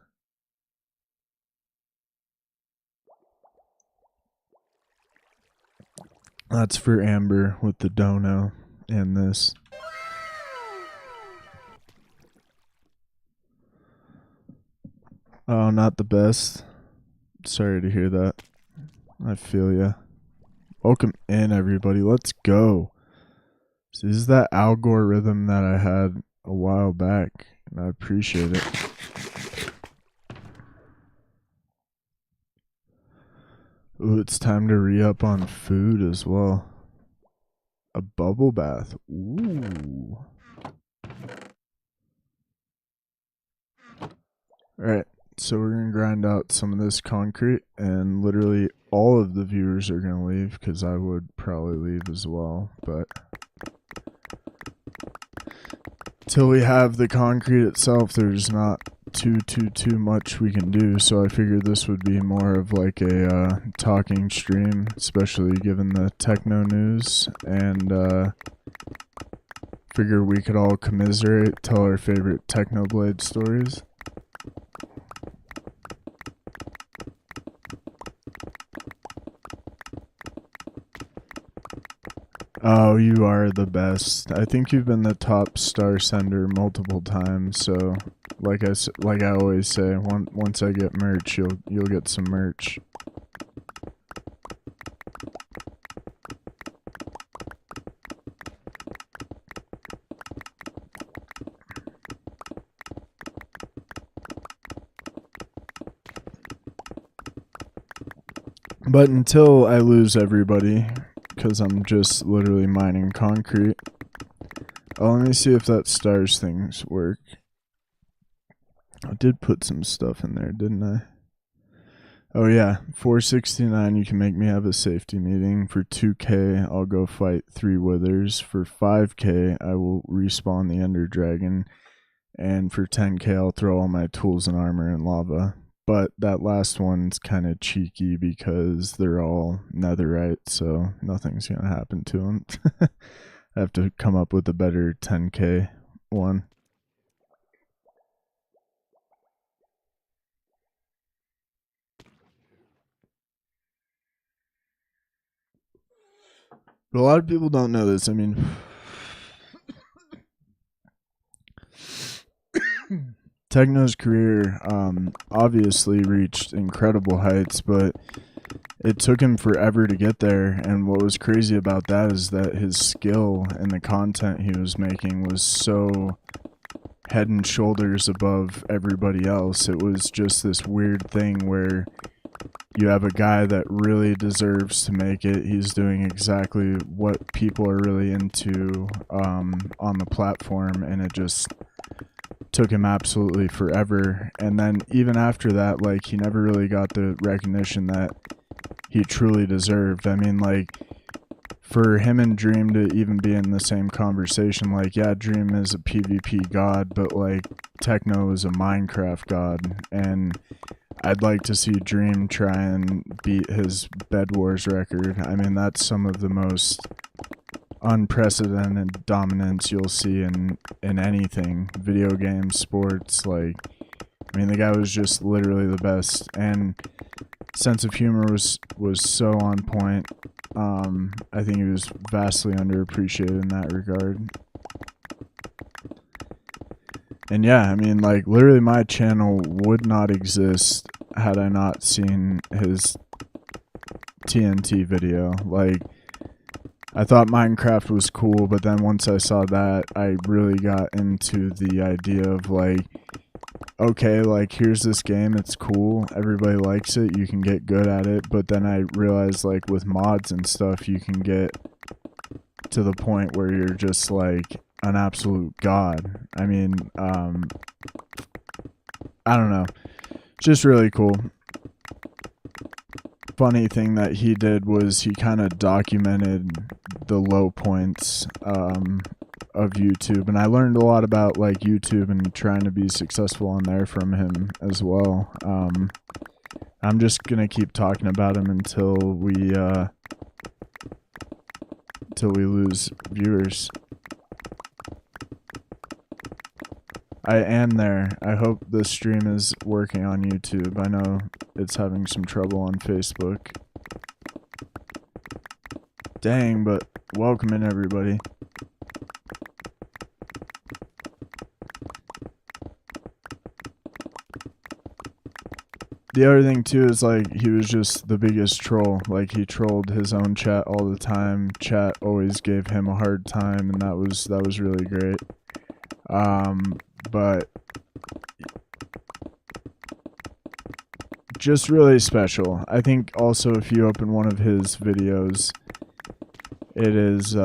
That's for Amber with the dono and this. Oh, not the best. Sorry to hear that. I feel ya. Welcome in, everybody. Let's go. So this is that algorithm that I had a while back, and I appreciate it. Ooh, it's time to re-up on food as well. A bubble bath. Ooh. Alright, so we're going to grind out some of this concrete, and literally all of the viewers are going to leave, because I would probably leave as well, but till we have the concrete itself, there's not too much we can do, so I figured this would be more of like a talking stream, especially given the techno news, and figure we could all commiserate, tell our favorite Technoblade stories. Oh, you are the best. I think you've been the top star sender multiple times, so like I always say, once I get merch, you'll get some merch. But until I lose everybody, because I'm just literally mining concrete. Oh, let me see if that stars things work. I did put some stuff in there, didn't I? Oh yeah, 469, you can make me have a safety meeting. For 2k, I'll go fight 3 withers. For 5k, I will respawn the ender dragon. And for 10k, I'll throw all my tools and armor in lava. But that last one's kind of cheeky because they're all netherite, so nothing's going to happen to them. I have to come up with a better 10k one. But a lot of people don't know this. I mean, Techno's career obviously reached incredible heights, but it took him forever to get there. And what was crazy about that is that his skill and the content he was making was so head and shoulders above everybody else. It was just this weird thing where you have a guy that really deserves to make it. He's doing exactly what people are really into on the platform, and it just took him absolutely forever. And then even after that, like, he never really got the recognition that he truly deserved. I mean, like, for him and Dream to even be in the same conversation, like, yeah, Dream is a PvP god, but like Techno is a Minecraft god, and I'd like to see Dream try and beat his Bed Wars record. I mean, that's some of the most unprecedented dominance you'll see in anything, video games, sports. Like, I mean, the guy was just literally the best, and sense of humor was so on point. I think he was vastly underappreciated in that regard. And yeah, I mean, like, literally my channel would not exist had I not seen his TNT video. Like, I thought Minecraft was cool, but then once I saw that, I really got into the idea of, like, okay, like, here's this game, it's cool, everybody likes it, you can get good at it, but then I realized, like, with mods and stuff, you can get to the point where you're just, like, an absolute god. I mean, I don't know. just really cool. Funny thing that he did was he kind of documented the low points of YouTube, and I learned a lot about like YouTube and trying to be successful on there from him as well. I'm just gonna keep talking about him until we lose viewers. I am there. I hope the stream is working on YouTube. I know it's having some trouble on Facebook. Dang, but welcome in everybody. The other thing too is like he was just the biggest troll. Like he trolled his own chat all the time. Chat always gave him a hard time, and that was really great. But just really special. I think also if you open one of his videos, it is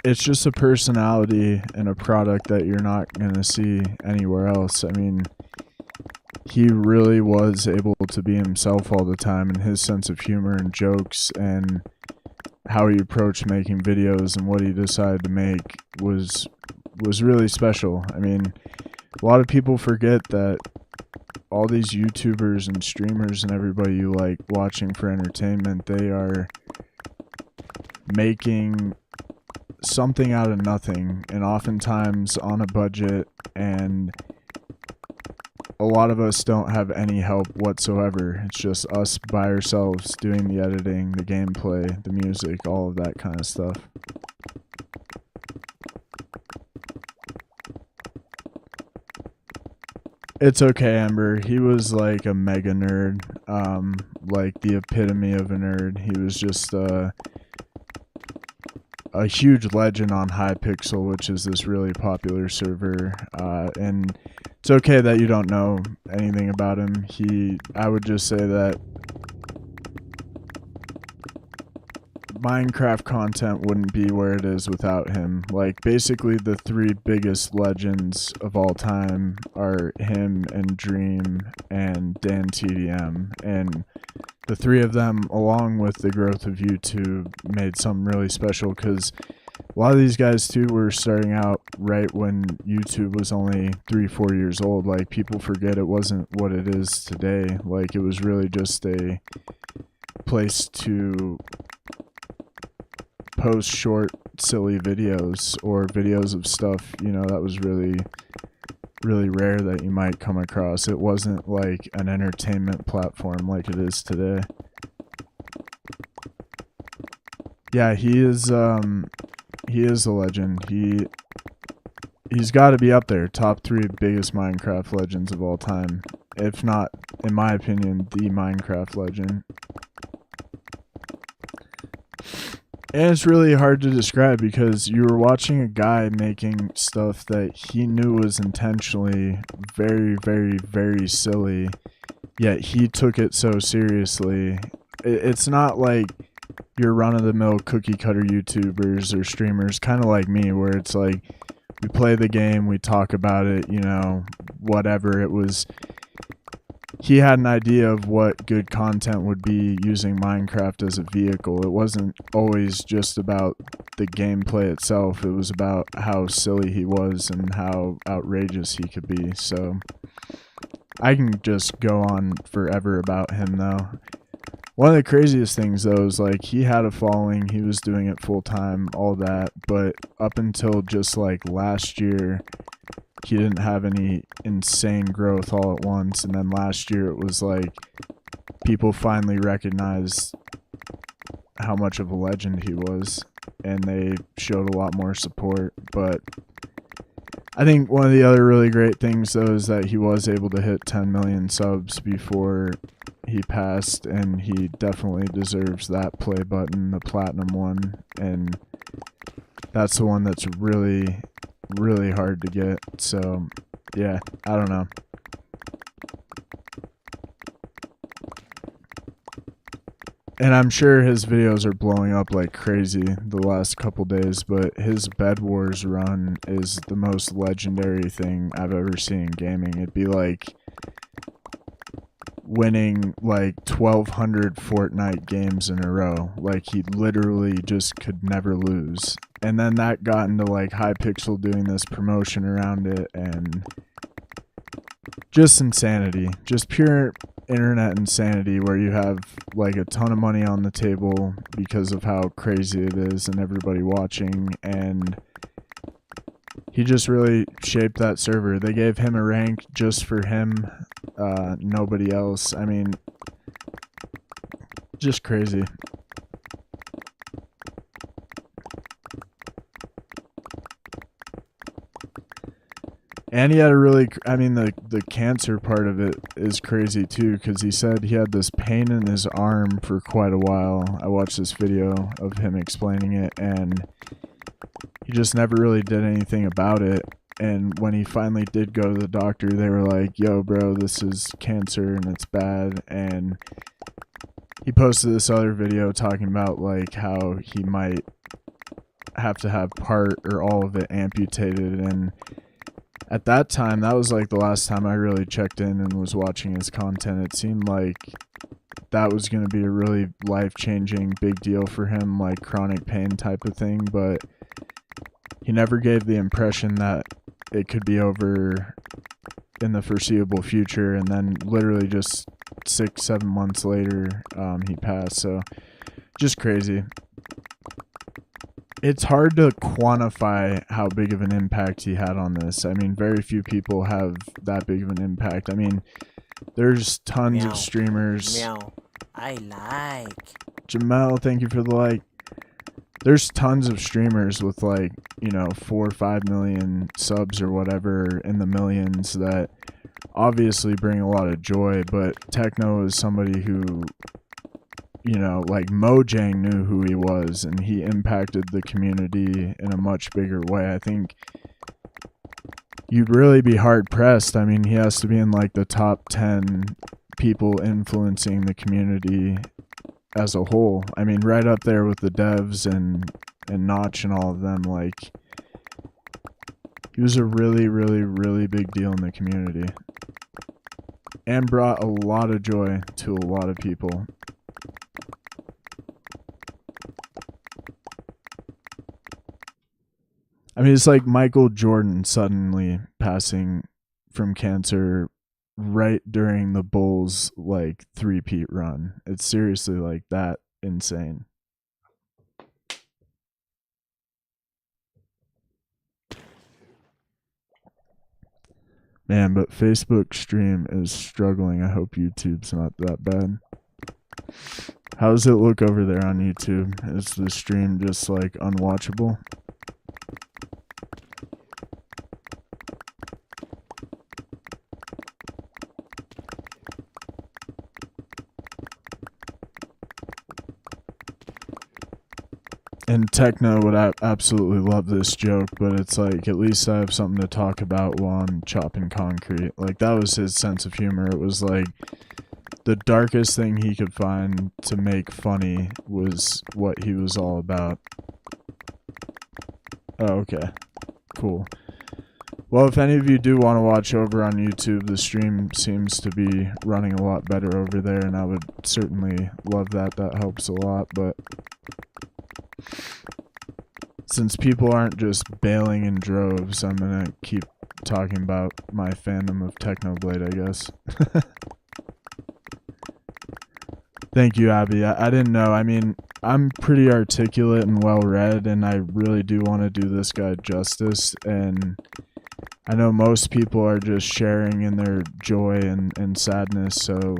it's just a personality and a product that you're not going to see anywhere else. I mean, he really was able to be himself all the time, and his sense of humor and jokes and how he approached making videos and what he decided to make was really special. I mean, a lot of people forget that all these YouTubers and streamers and everybody you like watching for entertainment, they are making something out of nothing, and oftentimes on a budget, and a lot of us don't have any help whatsoever. It's just us by ourselves doing the editing, the gameplay, the music, all of that kind of stuff. It's okay, Ember. He was like a mega nerd, like the epitome of a nerd. He was just a huge legend on Hypixel, which is this really popular server, and it's okay that you don't know anything about him. I would just say that Minecraft content wouldn't be where it is without him. Like, basically the three biggest legends of all time are him and Dream and Dan TDM, and the three of them, along with the growth of YouTube, made something really special, because a lot of these guys too were starting out right when YouTube was only 3-4 years old. Like, people forget it wasn't what it is today. Like, it was really just a place to post short, silly videos, or videos of stuff, you know, that was really rare that you might come across. It wasn't like an entertainment platform like it is today. Yeah, he is a legend. He's got to be up there, top 3 biggest Minecraft legends of all time, if not, in my opinion, the Minecraft legend. And it's really hard to describe, because you were watching a guy making stuff that he knew was intentionally very, very, very silly, yet he took it so seriously. It's not like your run-of-the-mill cookie-cutter YouTubers or streamers, kind of like me, where it's like, we play the game, we talk about it, you know, whatever. It was... He had an idea of what good content would be using Minecraft as a vehicle. It wasn't always just about the gameplay itself. It was about how silly he was and how outrageous he could be. So I can just go on forever about him, though. One of the craziest things, though, is like he had a following. He was doing it full time, all that. But up until just like last year, he didn't have any insane growth all at once, and then last year it was like people finally recognized how much of a legend he was, and they showed a lot more support. But I think one of the other really great things, though, is that he was able to hit 10 million subs before he passed, and he definitely deserves that play button, the platinum one, and that's the one that's really hard to get. So yeah, I don't know. And I'm sure his videos are blowing up like crazy the last couple days, but his Bed Wars run is the most legendary thing I've ever seen in gaming. It'd be like winning like 1,200 Fortnite games in a row. Like, he literally just could never lose. And then that got into like Hypixel doing this promotion around it, and just insanity. Just pure internet insanity, where you have like a ton of money on the table because of how crazy it is and everybody watching, and he just really shaped that server. They gave him a rank just for him, nobody else. I mean, just crazy. And he had a really, I mean, the cancer part of it is crazy too, because he said he had this pain in his arm for quite a while. I watched this video of him explaining it, and he just never really did anything about it. And when he finally did go to the doctor, they were like, yo, bro, this is cancer and it's bad. And he posted this other video talking about like how he might have to have part or all of it amputated. And at that time, that was like the last time I really checked in and was watching his content. It seemed like that was going to be a really life-changing big deal for him, like chronic pain type of thing, but he never gave the impression that it could be over in the foreseeable future. And then literally just 6-7 months later, he passed. So just crazy. It's hard to quantify how big of an impact he had on this. I mean, very few people have that big of an impact. I mean, there's tons of streamers. Meow. I like. Jamel, thank you for the like. There's tons of streamers with like, you know, 4 or 5 million subs or whatever in the millions that obviously bring a lot of joy, but Techno is somebody who, you know, like Mojang knew who he was, and he impacted the community in a much bigger way. I think you'd really be hard pressed. I mean, he has to be in like the top 10 people influencing the community as a whole. I mean, right up there with the devs and Notch and all of them. Like, he was a really, really, really big deal in the community and brought a lot of joy to a lot of people. I mean, it's like Michael Jordan suddenly passing from cancer right during the Bulls like three-peat run. It's seriously like that insane. Man, but Facebook stream is struggling. I hope YouTube's not that bad. How does it look over there on YouTube? Is the stream just like unwatchable? And Techno would absolutely love this joke, but it's like, at least I have something to talk about while I'm chopping concrete. Like, that was his sense of humor. It was like the darkest thing he could find to make funny was what he was all about. Oh, okay. Cool. Well, if any of you do want to watch over on YouTube, the stream seems to be running a lot better over there, and I would certainly love that. That helps a lot, but since people aren't just bailing in droves, I'm going to keep talking about my fandom of Technoblade, I guess. Thank you, Abby. I didn't know. I mean, I'm pretty articulate and well-read, and I really do want to do this guy justice, and I know most people are just sharing in their joy and sadness, so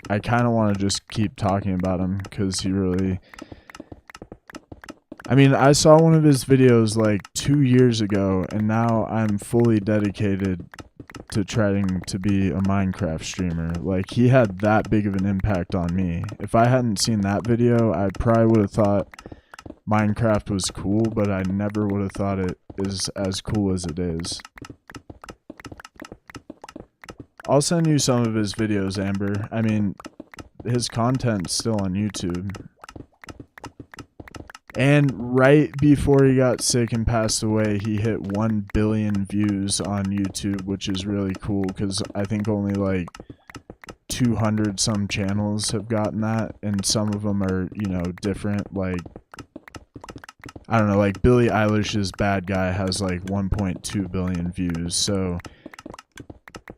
I kind of want to just keep talking about him, because he really... I mean, I saw one of his videos like 2 years ago, and now I'm fully dedicated to trying to be a Minecraft streamer. Like, he had that big of an impact on me. If I hadn't seen that video, I probably would have thought Minecraft was cool, but I never would have thought it is as cool as it is. I'll send you some of his videos, Amber. I mean, his content's still on YouTube. And right before he got sick and passed away, he hit 1 billion views on YouTube, which is really cool because I think only like 200 some channels have gotten that, and some of them are, you know, different. Like, I don't know, like Billie Eilish's Bad Guy has like 1.2 billion views. So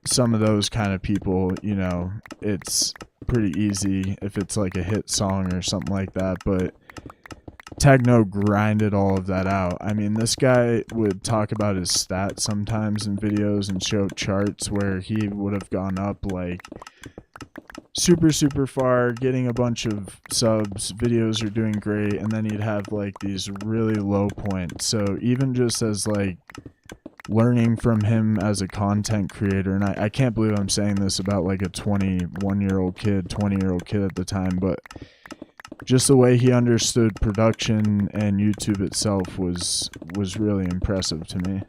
some of those kind of people, you know, it's pretty easy if it's like a hit song or something like that. But Techno grinded all of that out. I mean, this guy would talk about his stats sometimes in videos and show charts where he would have gone up like super far, getting a bunch of subs, videos are doing great, and then he'd have like these really low points. So even just as like learning from him as a content creator, and I can't believe I'm saying this about like a 21-year-old kid, 20-year-old kid at the time, but just the way he understood production and YouTube itself was really impressive to me.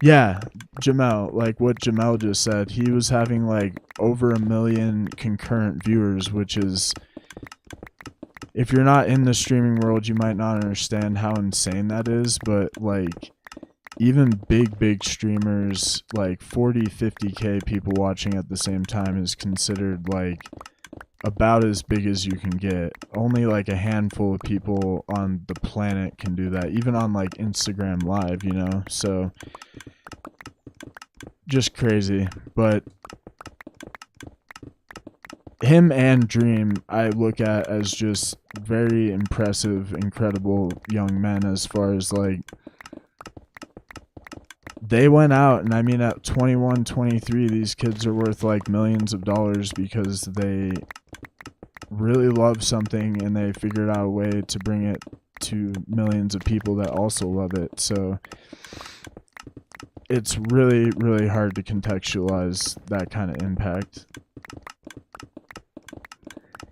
Yeah, Jamel, like what Jamel just said, he was having like over 1 million concurrent viewers, which is, if you're not in the streaming world, you might not understand how insane that is, but like even big streamers, like 40-50k people watching at the same time is considered like about as big as you can get. Only like a handful of people on the planet can do that, even on like Instagram Live, you know? So just crazy. But him and Dream I look at as just very impressive, incredible young men, as far as like they went out, and I mean at 21, 23, these kids are worth like millions of dollars because they really love something and they figured out a way to bring it to millions of people that also love it. So it's really hard to contextualize that kind of impact.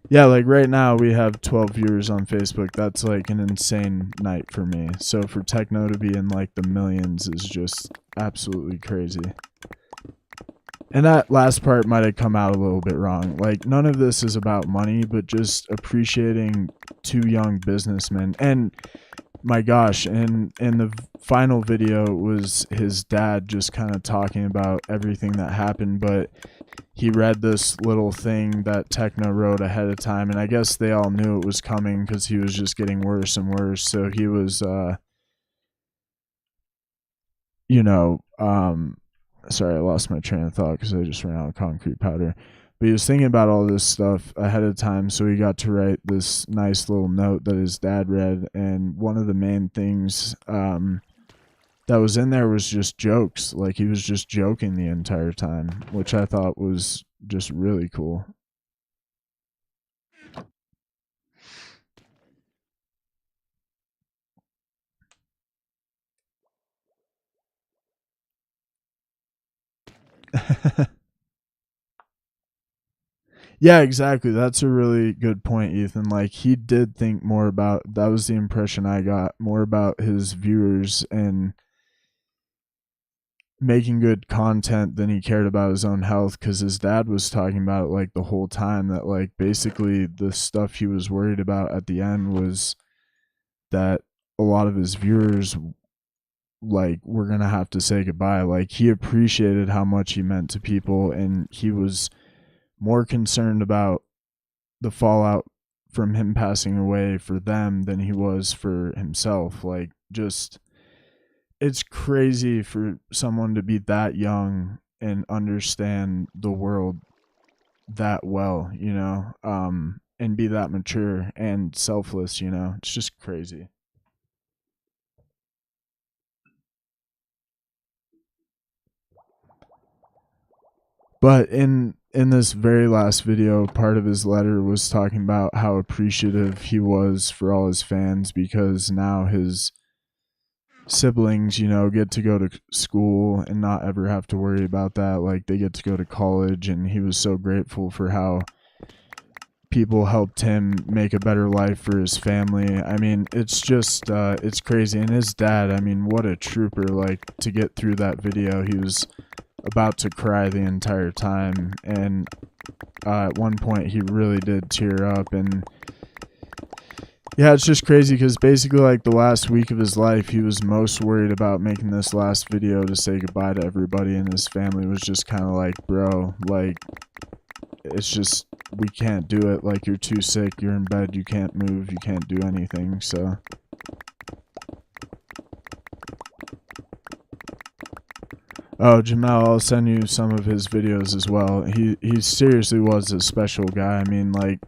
Yeah, like right now we have 12 viewers on Facebook. That's like an insane night for me. So for Techno to be in like the millions is just absolutely crazy. And that last part might have come out a little bit wrong. Like, none of this is about money, but just appreciating two young businessmen. And my gosh, in the final video was his dad just kind of talking about everything that happened, but he read this little thing that Techno wrote ahead of time, and I guess they all knew it was coming because he was just getting worse and worse. So he was, sorry, I lost my train of thought because I just ran out of concrete powder. But he was thinking about all this stuff ahead of time, so he got to write this nice little note that his dad read. And one of the main things that was in there was just jokes. Like, he was just joking the entire time, which I thought was just really cool. Yeah, exactly. That's a really good point, Ethan. Like, he did think more about, that was the impression I got, more about his viewers and making good content than he cared about his own health, because his dad was talking about it like the whole time, that like basically the stuff he was worried about at the end was that a lot of his viewers like were gonna have to say goodbye. Like, he appreciated how much he meant to people, and he was more concerned about the fallout from him passing away for them than he was for himself. Like, just, it's crazy for someone to be that young and understand the world that well, you know, and be that mature and selfless, you know. It's just crazy. But in this very last video, part of his letter was talking about how appreciative he was for all his fans, because now his siblings, you know, get to go to school and not ever have to worry about that. Like, they get to go to college, and he was so grateful for how people helped him make a better life for his family. I mean, it's just, it's crazy. And his dad, I mean, what a trooper. Like, to get through that video, he was about to cry the entire time. And at one point he really did tear up. And yeah, it's just crazy because basically like the last week of his life, he was most worried about making this last video to say goodbye to everybody, and his family was just kind of like, bro, like, it's just, we can't do it. Like, you're too sick, you're in bed, you can't move, you can't do anything. So oh, Jamel, I'll send you some of his videos as well. He seriously was a special guy. I mean, like,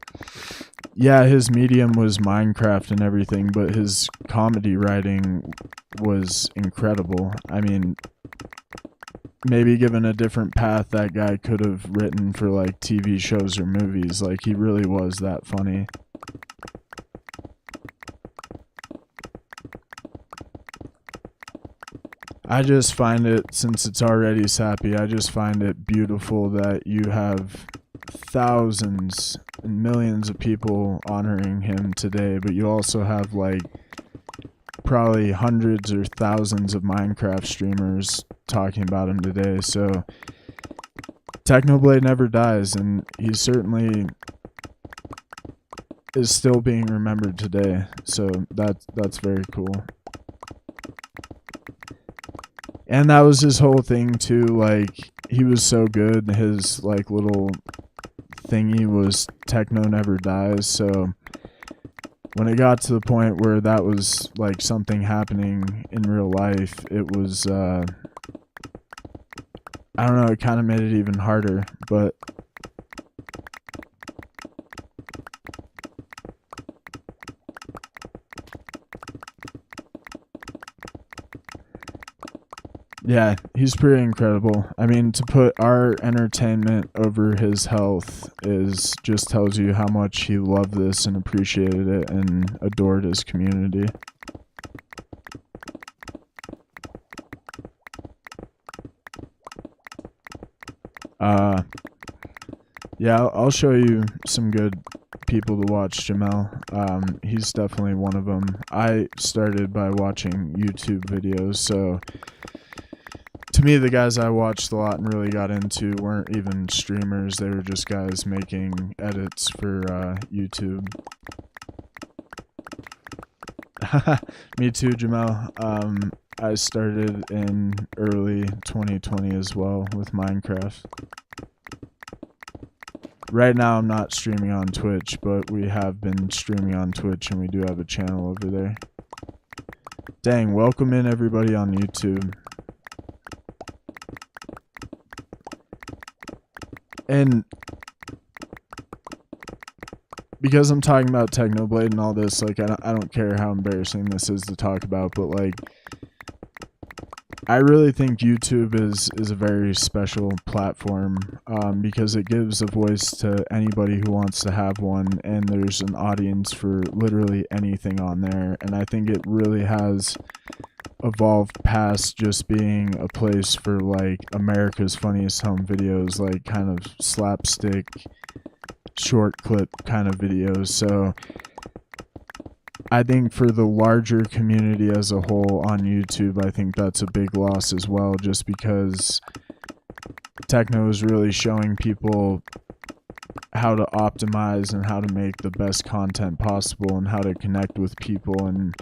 yeah, his medium was Minecraft and everything, but his comedy writing was incredible. I mean, maybe given a different path, that guy could have written for like TV shows or movies. Like, he really was that funny. I just find it, since it's already sappy, I just find it beautiful that you have thousands and millions of people honoring him today, but you also have like probably hundreds or thousands of Minecraft streamers talking about him today. So Technoblade never dies, and he certainly is still being remembered today. So that's very cool. And that was his whole thing too. Like, he was so good. His like little thingy was Techno Never Dies. So when it got to the point where that was like something happening in real life, it was I don't know, it kind of made it even harder. But yeah, he's pretty incredible. I mean, to put our entertainment over his health is just tells you how much he loved this and appreciated it and adored his community. Yeah, I'll show you some good people to watch, Jamel. He's definitely one of them. I started by watching YouTube videos, so to me, the guys I watched a lot and really got into weren't even streamers. They were just guys making edits for YouTube. Me too, Jamel. I started in early 2020 as well with Minecraft. Right now I'm not streaming on Twitch, but we have been streaming on Twitch, and we do have a channel over there. Dang, welcome in everybody on YouTube. And because I'm talking about Technoblade and all this, like, I don't care how embarrassing this is to talk about, but like, I really think YouTube is a very special platform because it gives a voice to anybody who wants to have one, and there's an audience for literally anything on there. And I think it really has evolved past just being a place for like America's Funniest Home Videos, like kind of slapstick short clip kind of videos. So I think for the larger community as a whole on YouTube, I think that's a big loss as well, just because Techno is really showing people how to optimize and how to make the best content possible and how to connect with people. And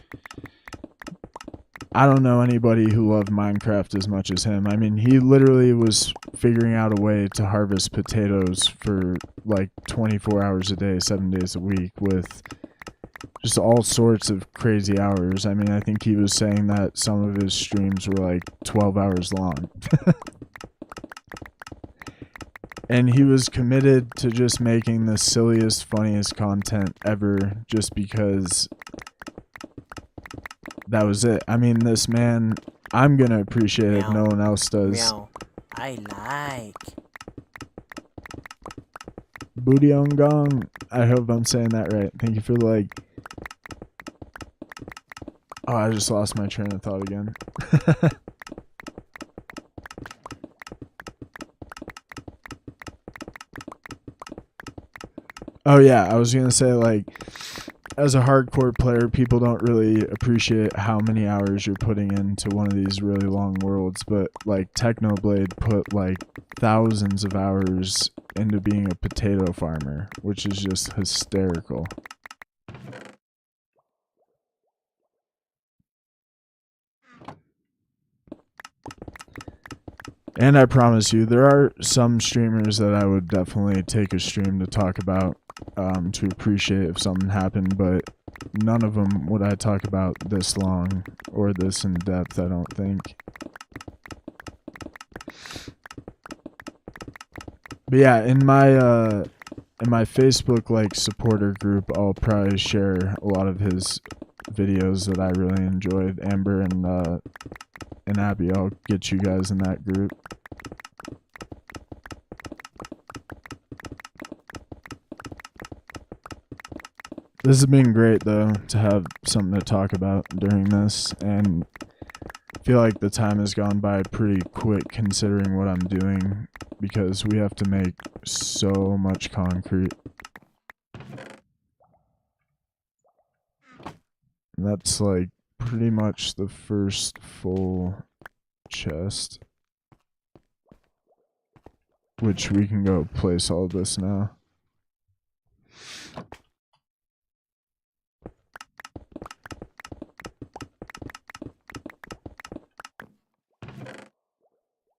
I don't know anybody who loved Minecraft as much as him. I mean, he literally was figuring out a way to harvest potatoes for like 24 hours a day, 7 days a week, with just all sorts of crazy hours. I mean, I think he was saying that some of his streams were like 12 hours long. And he was committed to just making the silliest, funniest content ever, just because that was it. I mean, this man, I'm gonna appreciate it if no one else does. Meow. I like. Booty on gong. I hope I'm saying that right. Thank you for the like. Oh, I just lost my train of thought again. Oh yeah, I was gonna say, like, as a hardcore player, people don't really appreciate how many hours you're putting into one of these really long worlds, but like Technoblade put like thousands of hours into being a potato farmer, which is just hysterical. And I promise you, there are some streamers that I would definitely take a stream to talk about, to appreciate if something happened, but none of them would I talk about this long or this in depth, I don't think. But yeah, in my Facebook like supporter group, I'll probably share a lot of his videos that I really enjoyed. Amber and Abby, I'll get you guys in that group. This has been great though, to have something to talk about during this, and I feel like the time has gone by pretty quick considering what I'm doing, because we have to make so much concrete. And that's like pretty much the first full chest, which we can go place all this now.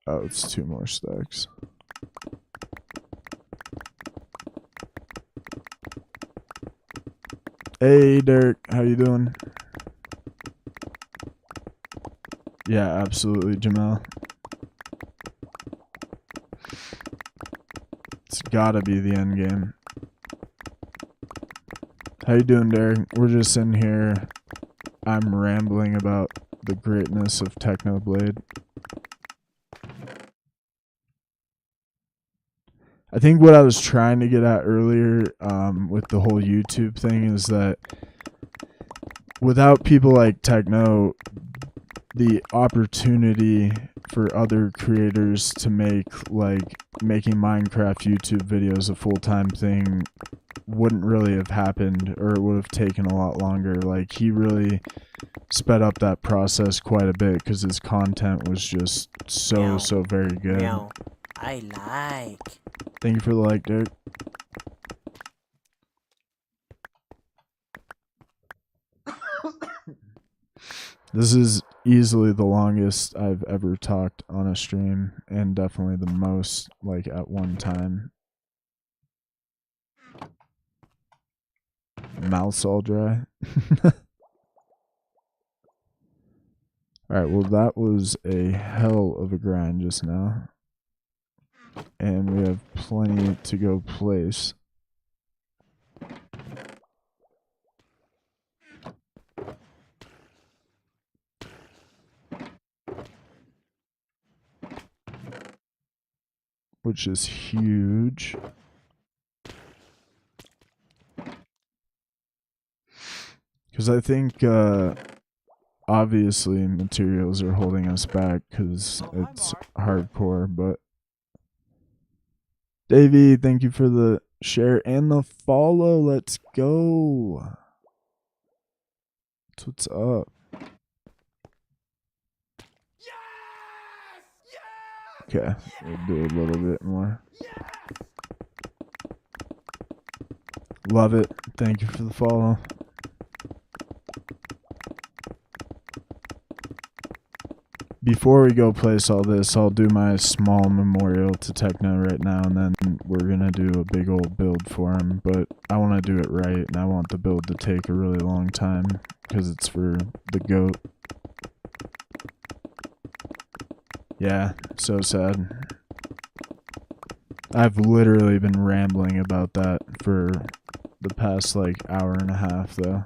Oh, it's 2 more stacks. Hey Derek, how you doing? Yeah, absolutely, Jamal. It's gotta be the end game. How you doing, Derek? We're just in here. I'm rambling about the greatness of Technoblade. I think what I was trying to get at earlier with the whole YouTube thing is that without people like Techno, the opportunity for other creators to make like making Minecraft YouTube videos a full-time thing wouldn't really have happened, or it would have taken a lot longer. Like, he really sped up that process quite a bit because his content was just so very good. Meow. I like. Thank you for the like, Derek. This is easily the longest I've ever talked on a stream, and definitely the most, like, at one time. Mouth's all dry. Alright, well that was a hell of a grind just now. And we have plenty to go place. Which is huge. Because I think, obviously, materials are holding us back because it's hardcore, but Davey, thank you for the share and the follow. Let's go. That's what's up. Okay, we'll do a little bit more. Love it. Thank you for the follow. Before we go place all this, I'll do my small memorial to Techno right now, and then we're going to do a big old build for him. But I want to do it right, and I want the build to take a really long time, because it's for the GOAT. Yeah, so sad. I've literally been rambling about that for the past, like, hour and a half, though.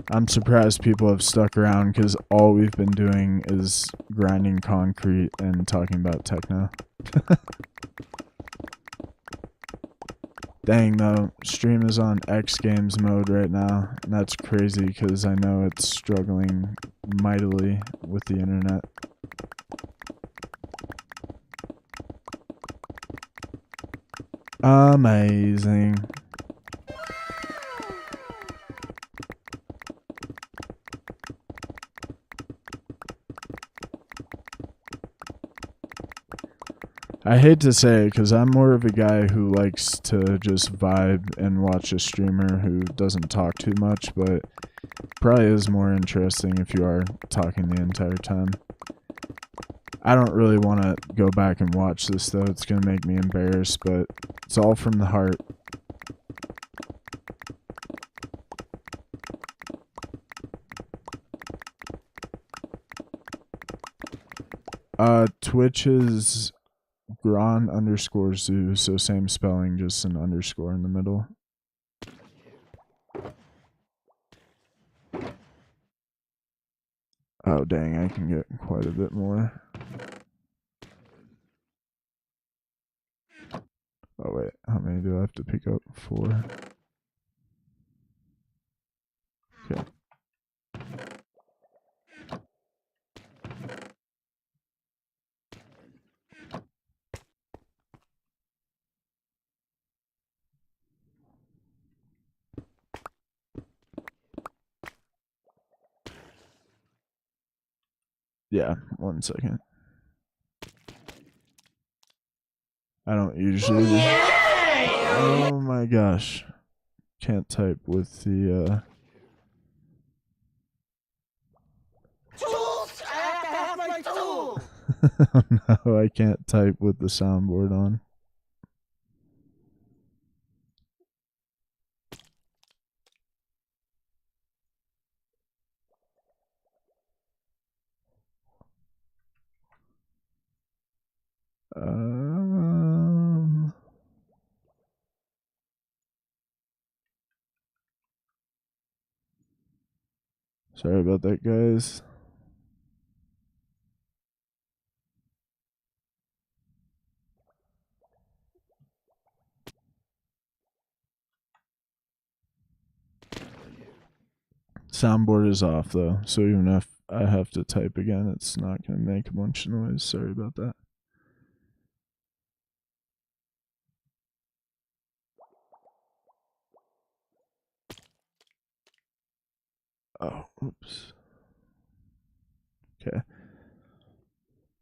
I'm surprised people have stuck around, because all we've been doing is grinding concrete and talking about Techno. Dang, though, stream is on X Games mode right now, and that's crazy because I know it's struggling mightily with the internet. Amazing. I hate to say it because I'm more of a guy who likes to just vibe and watch a streamer who doesn't talk too much, but probably is more interesting if you are talking the entire time. I don't really want to go back and watch this though, it's going to make me embarrassed, but it's all from the heart. Twitch is Gron_zoo, so same spelling, just an underscore in the middle. Oh dang, I can get quite a bit more. Oh wait, how many do I have to pick up? 4. Okay. Yeah, 1 second. I don't usually. Oh my gosh. Can't type with the Tools! I have to have my tools! No, I can't type with the soundboard on. Sorry about that, guys. Soundboard is off though, so even if I have to type again, it's not going to make a bunch of noise. Sorry about that. Oh, oops. Okay.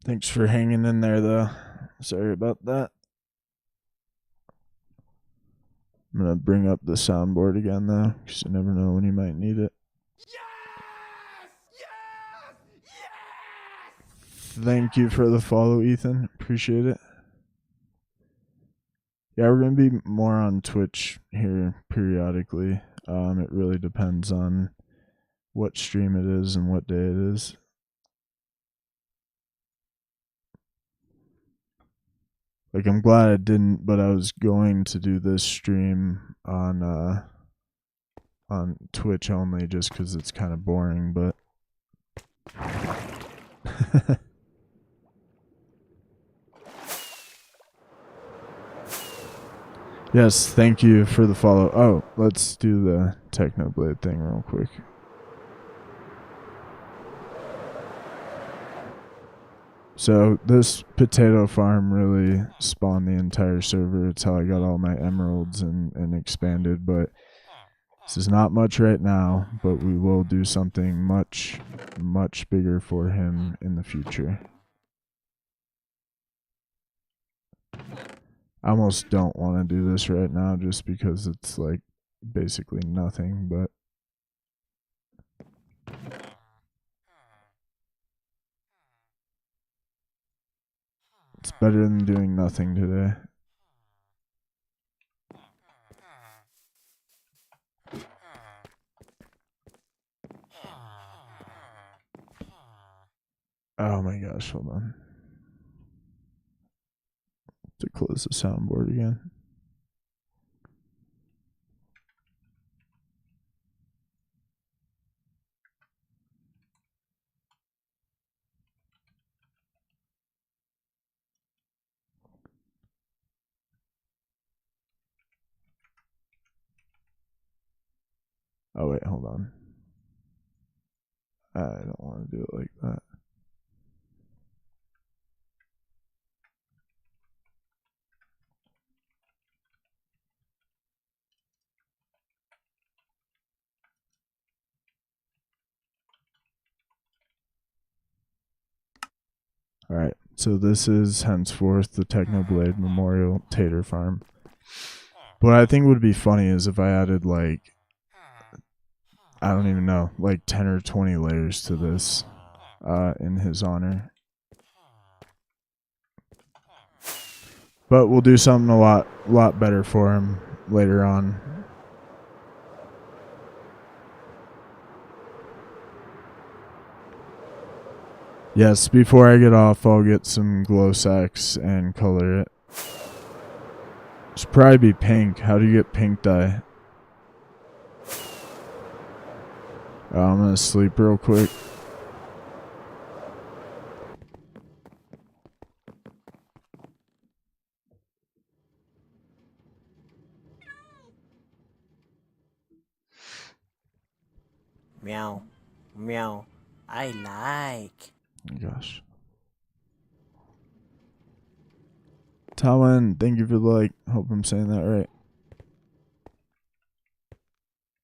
Thanks for hanging in there though. Sorry about that. I'm going to bring up the soundboard again though, because you never know when you might need it. Thank you for the follow, Ethan. Appreciate it. Yeah, we're going to be more on Twitch here periodically. It really depends on what stream it is and what day it is. Like, I'm glad I didn't, but I was going to do this stream on Twitch only just because it's kind of boring, but yes, thank you for the follow. Oh, let's do the Technoblade thing real quick. So this potato farm really spawned the entire server. It's how I got all my emeralds and expanded, but this is not much right now, but we will do something much, much bigger for him in the future. I almost don't want to do this right now just because it's like basically nothing, but it's better than doing nothing today. Oh my gosh, hold on. To close the soundboard again. Oh wait, hold on. I don't want to do it like that. Alright, so this is henceforth the Technoblade Memorial Tater Farm. What I think would be funny is if I added, like, I don't even know, like 10 or 20 layers to this in his honor. But we'll do something a lot better for him later on. Yes, before I get off, I'll get some glow sacks and color it. Should probably be pink. How do you get pink dye? I'm gonna sleep real quick. Meow. Meow. I like. Oh gosh. Talon, thank you for the like. Hope I'm saying that right.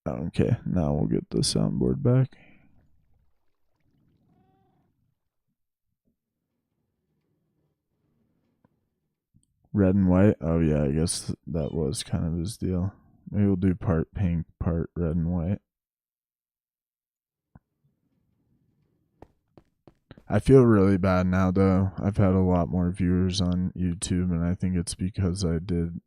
Okay, now we'll get the soundboard back. Red and white. Oh yeah, I guess that was kind of his deal. Maybe we'll do part pink, part red and white. I feel really bad now though. I've had a lot more viewers on YouTube, and I think it's because I did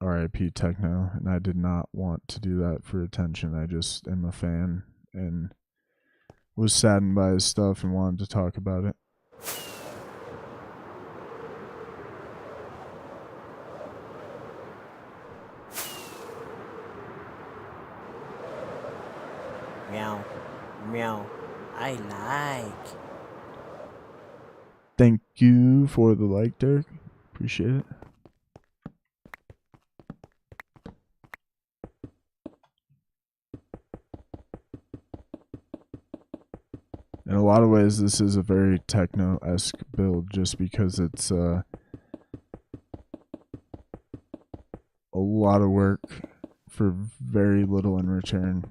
RIP Techno, and I did not want to do that for attention. I just am a fan and was saddened by his stuff and wanted to talk about it. Meow. Meow. I like. Thank you for the like, Derek. Appreciate it. In a lot of ways, this is a very techno-esque build just because it's a lot of work for very little in return.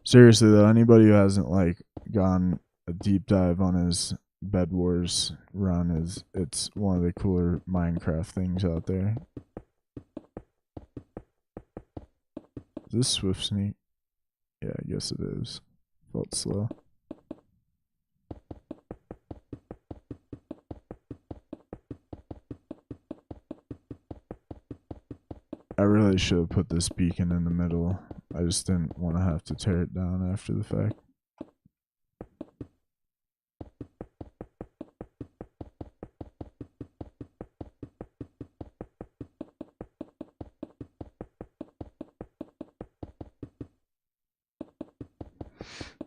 Seriously though, anybody who hasn't like gone a deep dive on his Bed Wars run, it's one of the cooler Minecraft things out there. Is this Swift Sneak? Yeah, I guess it is. Felt slow. I really should have put this beacon in the middle. I just didn't want to have to tear it down after the fact.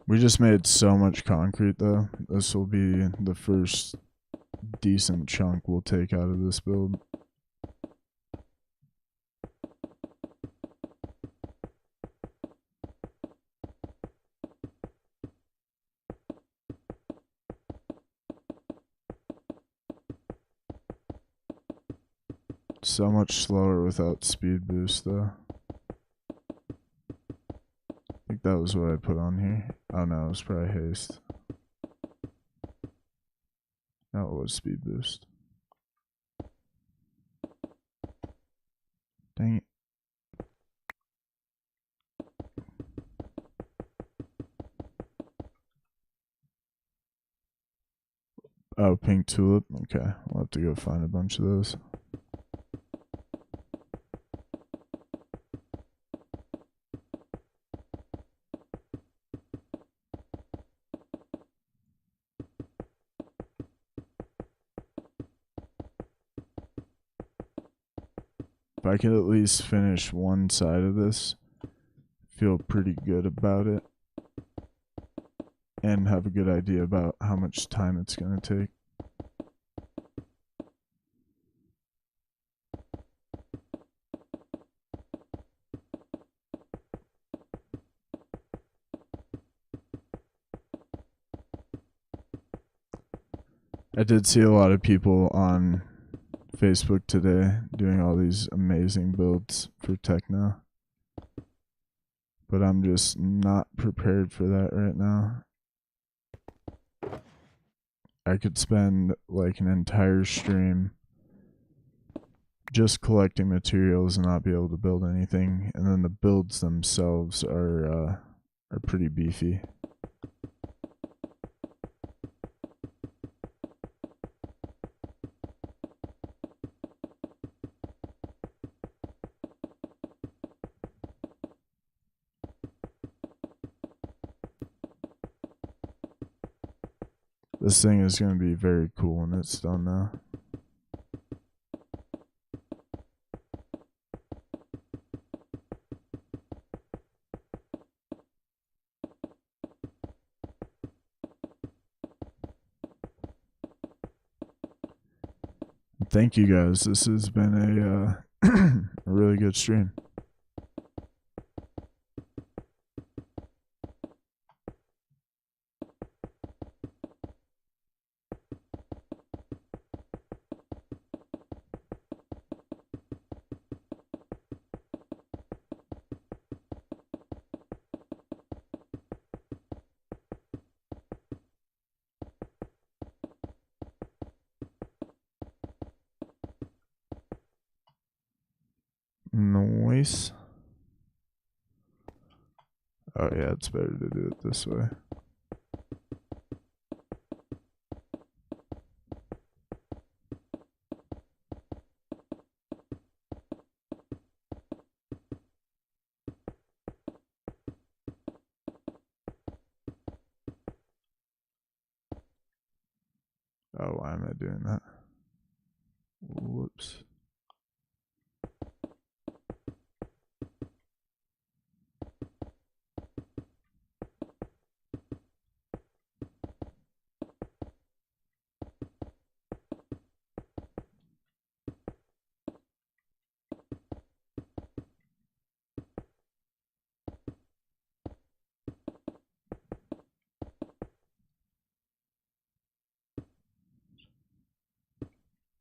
We just made so much concrete though. This will be the first decent chunk we'll take out of this build. So much slower without speed boost though. I think that was what I put on here. Oh no, it was probably haste. No, it was speed boost. Dang it. Oh, pink tulip. Okay, we'll have to go find a bunch of those. If I could at least finish one side of this, feel pretty good about it, and have a good idea about how much time it's going to take. I did see a lot of people on Facebook today doing all these amazing builds for Techno. but I'm just not prepared for that right now. I could spend like an entire stream just collecting materials and not be able to build anything, and then the builds themselves are pretty beefy. This thing is going to be very cool when it's done now. Thank you guys. This has been a really good stream. Noise. Oh yeah, it's better to do it this way. Oh, why am I doing that? Whoops.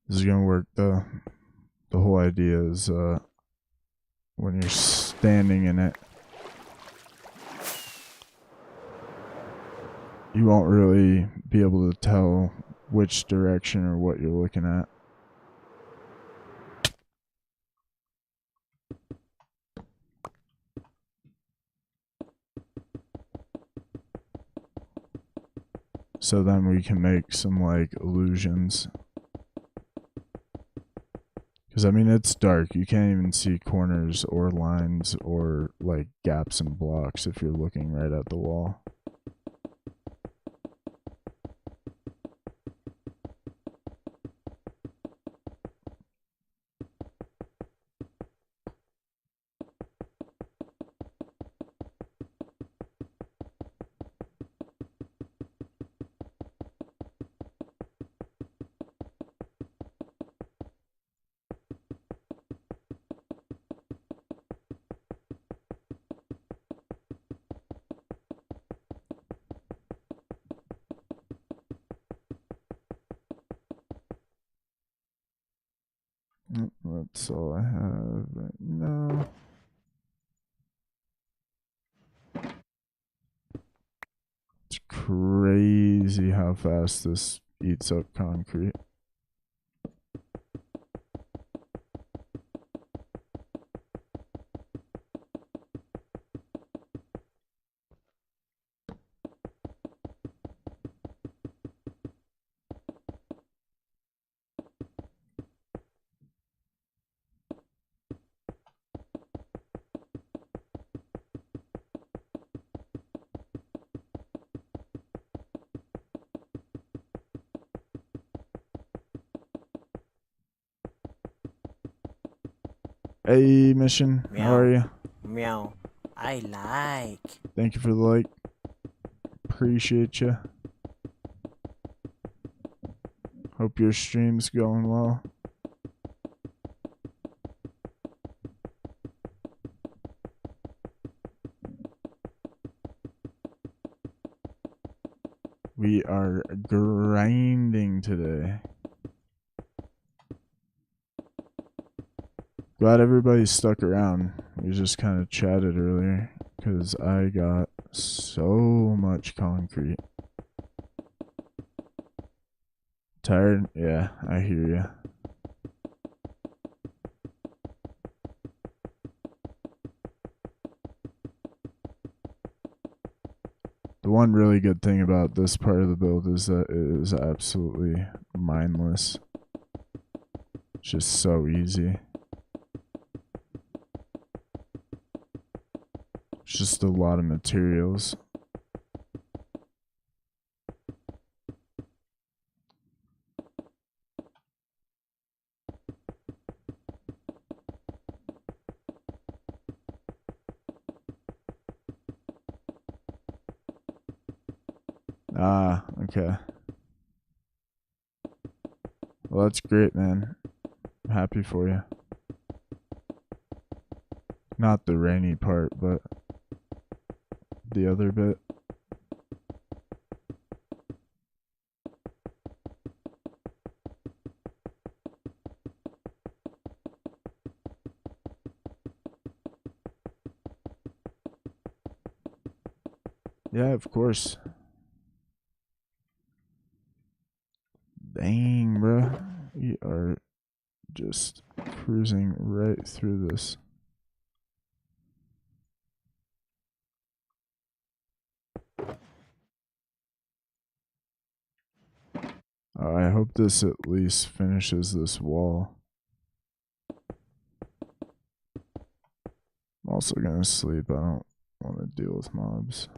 This is gonna work though. The whole idea is when you're standing in it, you won't really be able to tell which direction or what you're looking at. So then we can make some like illusions. Because I mean, it's dark. You can't even see corners or lines or like gaps and blocks if you're looking right at the wall. That's all I have right now. It's crazy how fast this eats up concrete. Hey, Mission, how are you? Meow. I like. Thank you for the like. Appreciate you. Hope your stream's going well. We are grinding today. Glad everybody stuck around. We just kind of chatted earlier because I got so much concrete. Tired? Yeah, I hear ya. The one really good thing about this part of the build is that it is absolutely mindless. It's just so easy. It's just a lot of materials. Ah, okay. Well, that's great, man. I'm happy for you. Not the rainy part, but the other bit. Yeah, of course. Dang, bro. We are just cruising right through this. I hope this at least finishes this wall. I'm also gonna sleep. I don't want to deal with mobs.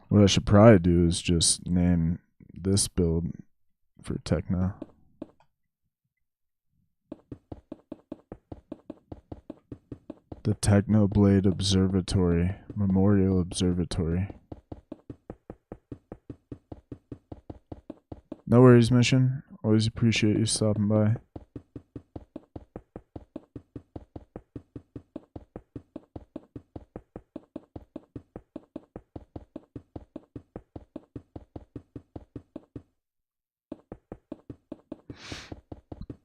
What I should probably do is just name this build for Techno. The Techno Blade Observatory, Memorial Observatory. No worries, Mission. Always appreciate you stopping by.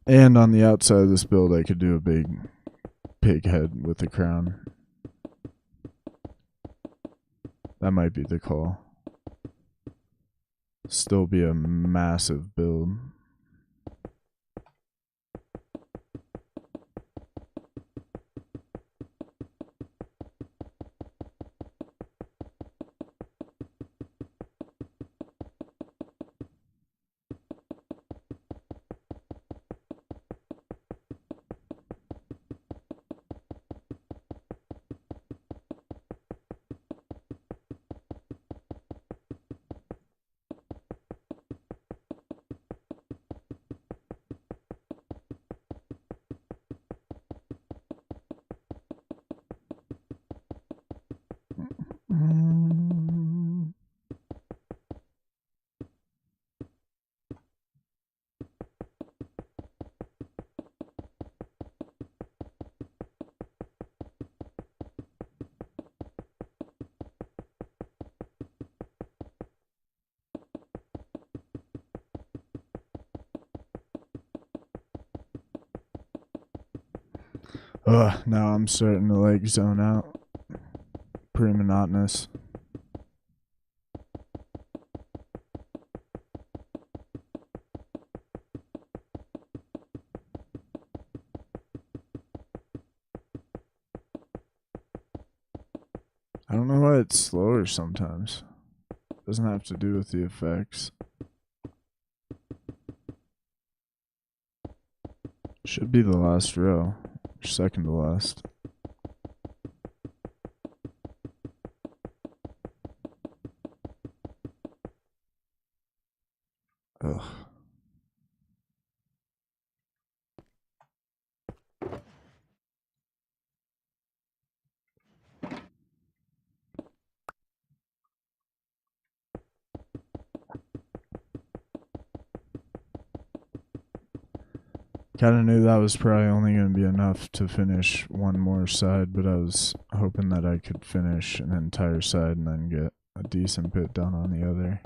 And on the outside of this build, I could do a big pig head with a crown. That might be the call. Still be a massive build. Now I'm starting to like zone out. Pretty monotonous. I don't know why it's slower sometimes. Doesn't have to do with the effects. Should be the last row. Second to last. Ugh. Kind of knew that was probably only going to be enough to finish one more side, but I was hoping that I could finish an entire side and then get a decent bit done on the other.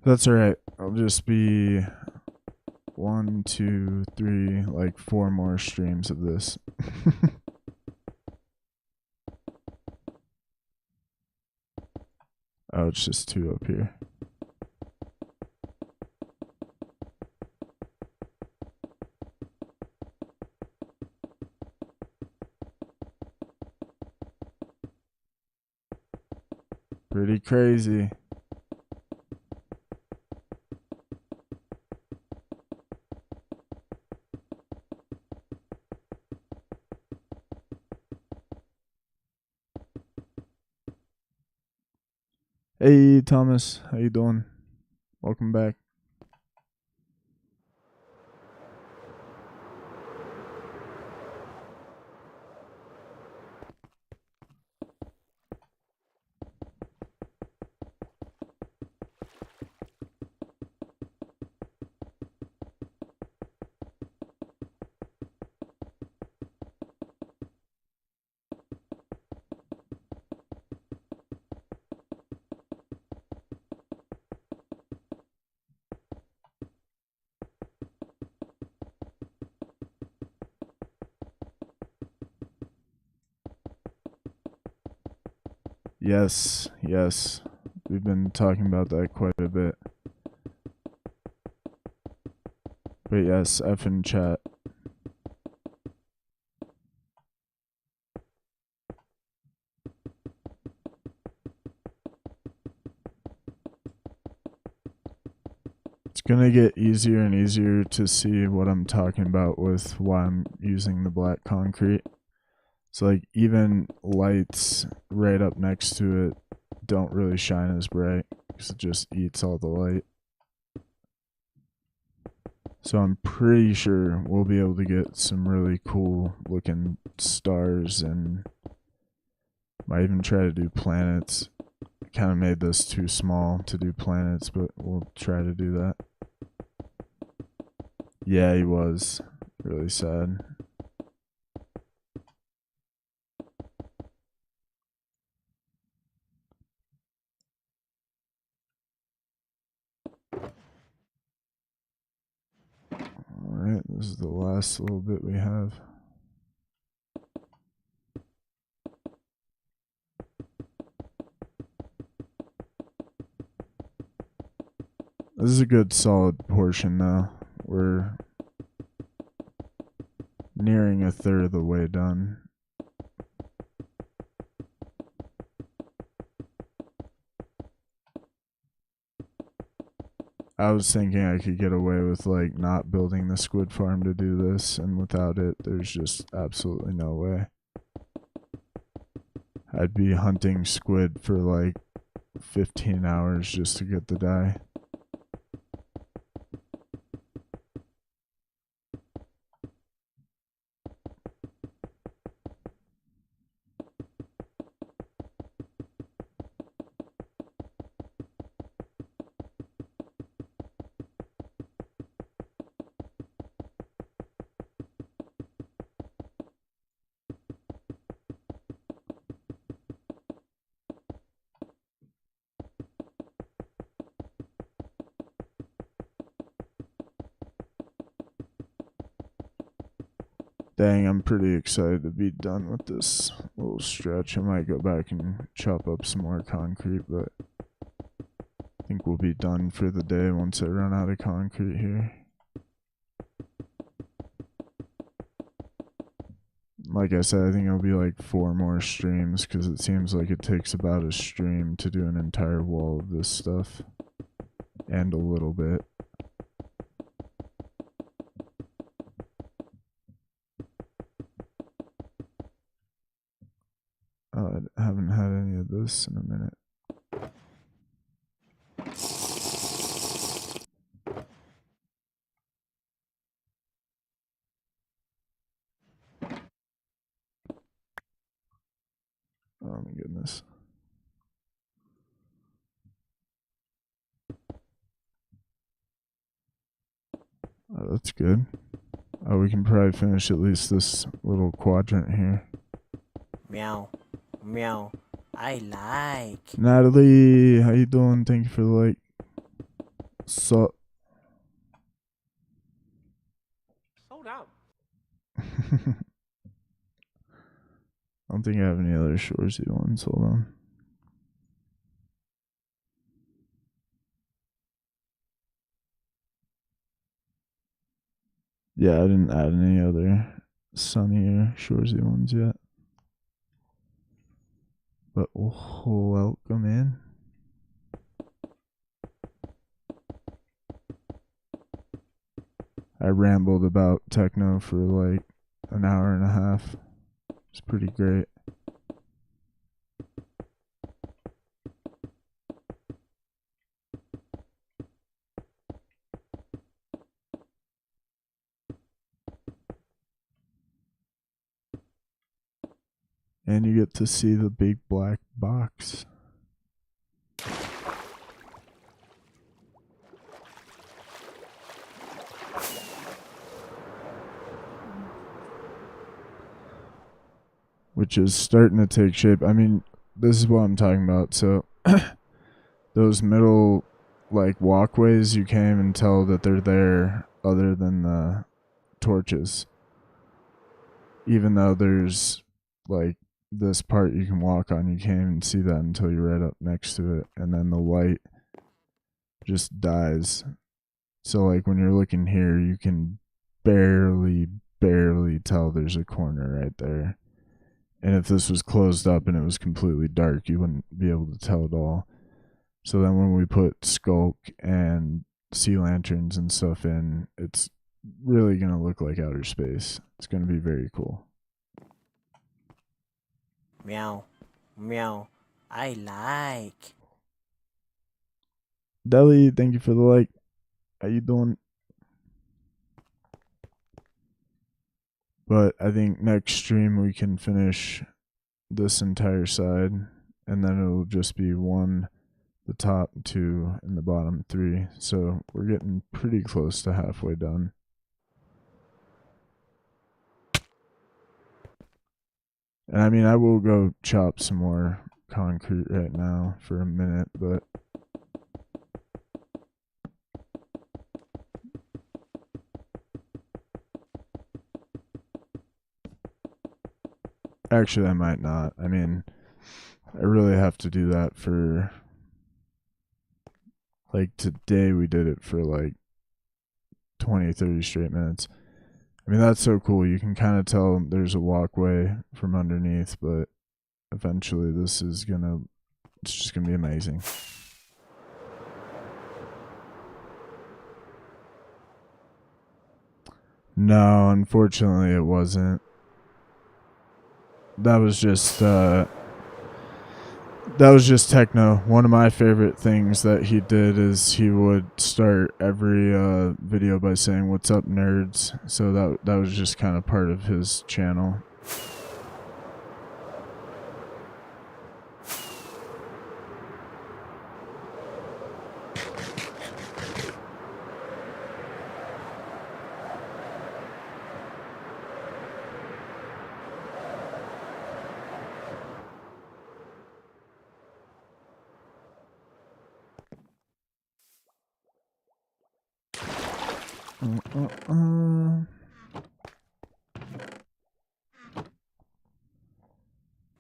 That's alright. I'll just be 1, 2, 3, like 4 more streams of this. Oh, it's just 2 up here. Pretty crazy. Hey Thomas, how you doing? Welcome back. Yes, yes. We've been talking about that quite a bit. But yes, F in chat. It's gonna get easier and easier to see what I'm talking about with why I'm using the black concrete. So like even lights right up next to it don't really shine as bright because it just eats all the light. So I'm pretty sure we'll be able to get some really cool looking stars, and might even try to do planets. I kind of made this too small to do planets, but we'll try to do that. Yeah, he was really sad. Alright, this is the last little bit we have. This is a good solid portion though. We're nearing 1/3 of the way done. I was thinking I could get away with like not building the squid farm to do this, and without it there's just absolutely no way. I'd be hunting squid for like 15 hours just to get the dye. Dang, I'm pretty excited to be done with this little stretch. I might go back and chop up some more concrete, but I think we'll be done for the day once I run out of concrete here. Like I said, I think it'll be like 4 more streams because it seems like it takes about a stream to do an entire wall of this stuff. And a little bit. I haven't had any of this in a minute. Oh my goodness. Oh, that's good. Oh, we can probably finish at least this little quadrant here. Meow. Meow. I like. Natalie, how you doing? Thank you for the like. So. Slow down. I don't think I have any other Shoresy ones. Hold on. Yeah, I didn't add any other Sunny or Shoresy ones yet. But welcome in. I rambled about techno for like an hour and a half. It's pretty great. And you get to see the big black box. Which is starting to take shape. I mean, this is what I'm talking about. So, those middle, like, walkways, you can't even tell that they're there other than the torches. Even though there's, like, this part you can walk on, you can't even see that until you're right up next to it. And then the light just dies. So, like, when you're looking here, you can barely tell there's a corner right there. And if this was closed up and it was completely dark, you wouldn't be able to tell at all. So then when we put skulk and sea lanterns and stuff in, it's really going to look like outer space. It's going to be very cool. Meow. Meow. I like. Deli, thank you for the like. How you doing? But I think next stream we can finish this entire side, and then it'll just be one, the top two, and the bottom three. So we're getting pretty close to halfway done. And I mean, I will go chop some more concrete right now for a minute, but actually I might not. I mean, I really have to do that for, like, today we did it for like 20, 30 straight minutes. I mean, that's so cool. You can kind of tell there's a walkway from underneath, but eventually it's just gonna be amazing. No, unfortunately it wasn't. That was just techno. One of my favorite things that he did is he would start every video by saying, "What's up, nerds?" So that was just kind of part of his channel.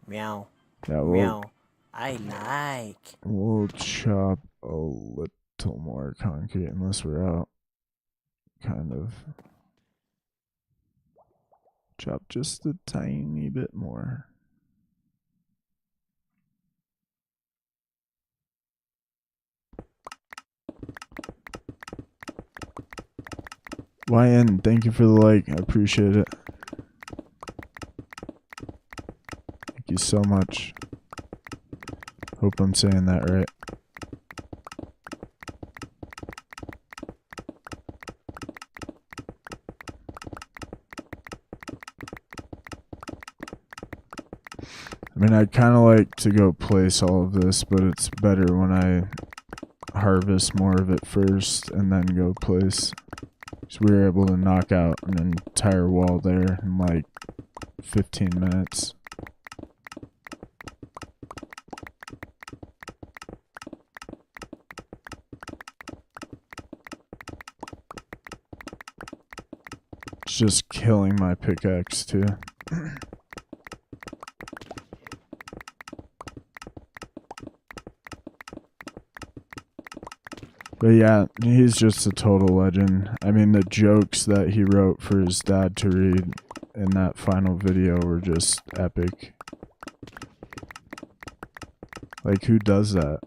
Meow. Yeah, Meow. I like. We'll chop a little more concrete unless we're out. Kind of. Chop just a tiny bit more. YN, thank you for the like. I appreciate it. Thank you so much. Hope I'm saying that right. I mean, I'd kind of like to go place all of this, but it's better when I harvest more of it first and then go place. So we were able to knock out an entire wall there in like 15 minutes. It's just killing my pickaxe too. But yeah, he's just a total legend. I mean, the jokes that he wrote for his dad to read in that final video were just epic. Like, who does that?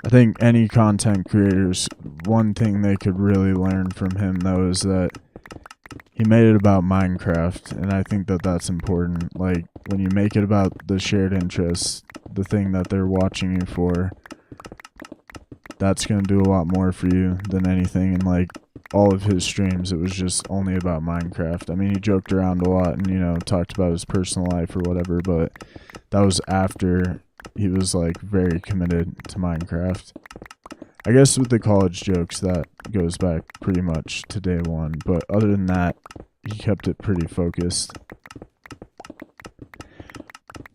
I think any content creators, one thing they could really learn from him though is that he made it about Minecraft, and I think that that's important. Like, when you make it about the shared interests, the thing that they're watching you for, that's going to do a lot more for you than anything. And like, all of his streams, it was just only about Minecraft. I mean, he joked around a lot and, you know, talked about his personal life or whatever, but that was after he was like very committed to Minecraft. I guess with the college jokes, that goes back pretty much to day one, but other than that, he kept it pretty focused.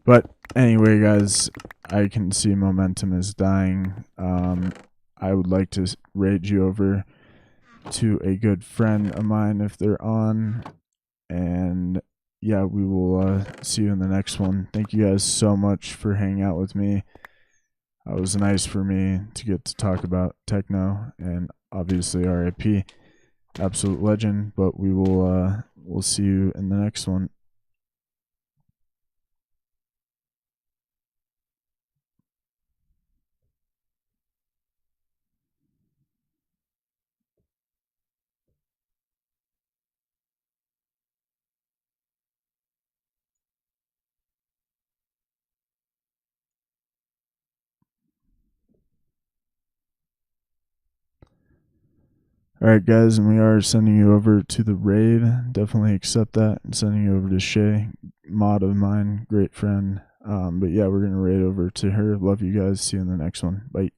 But anyway, guys, I can see momentum is dying. I would like to raid you over to a good friend of mine if they're on, and yeah, we will see you in the next one. Thank you guys so much for hanging out with me. It was nice for me to get to talk about Techno, and obviously RIP, absolute legend. But we will we'll see you in the next one. Alright guys, and we are sending you over to the raid. Definitely accept that. And sending you over to Shay, mod of mine, great friend. But yeah, we're going to raid over to her. Love you guys. See you in the next one. Bye.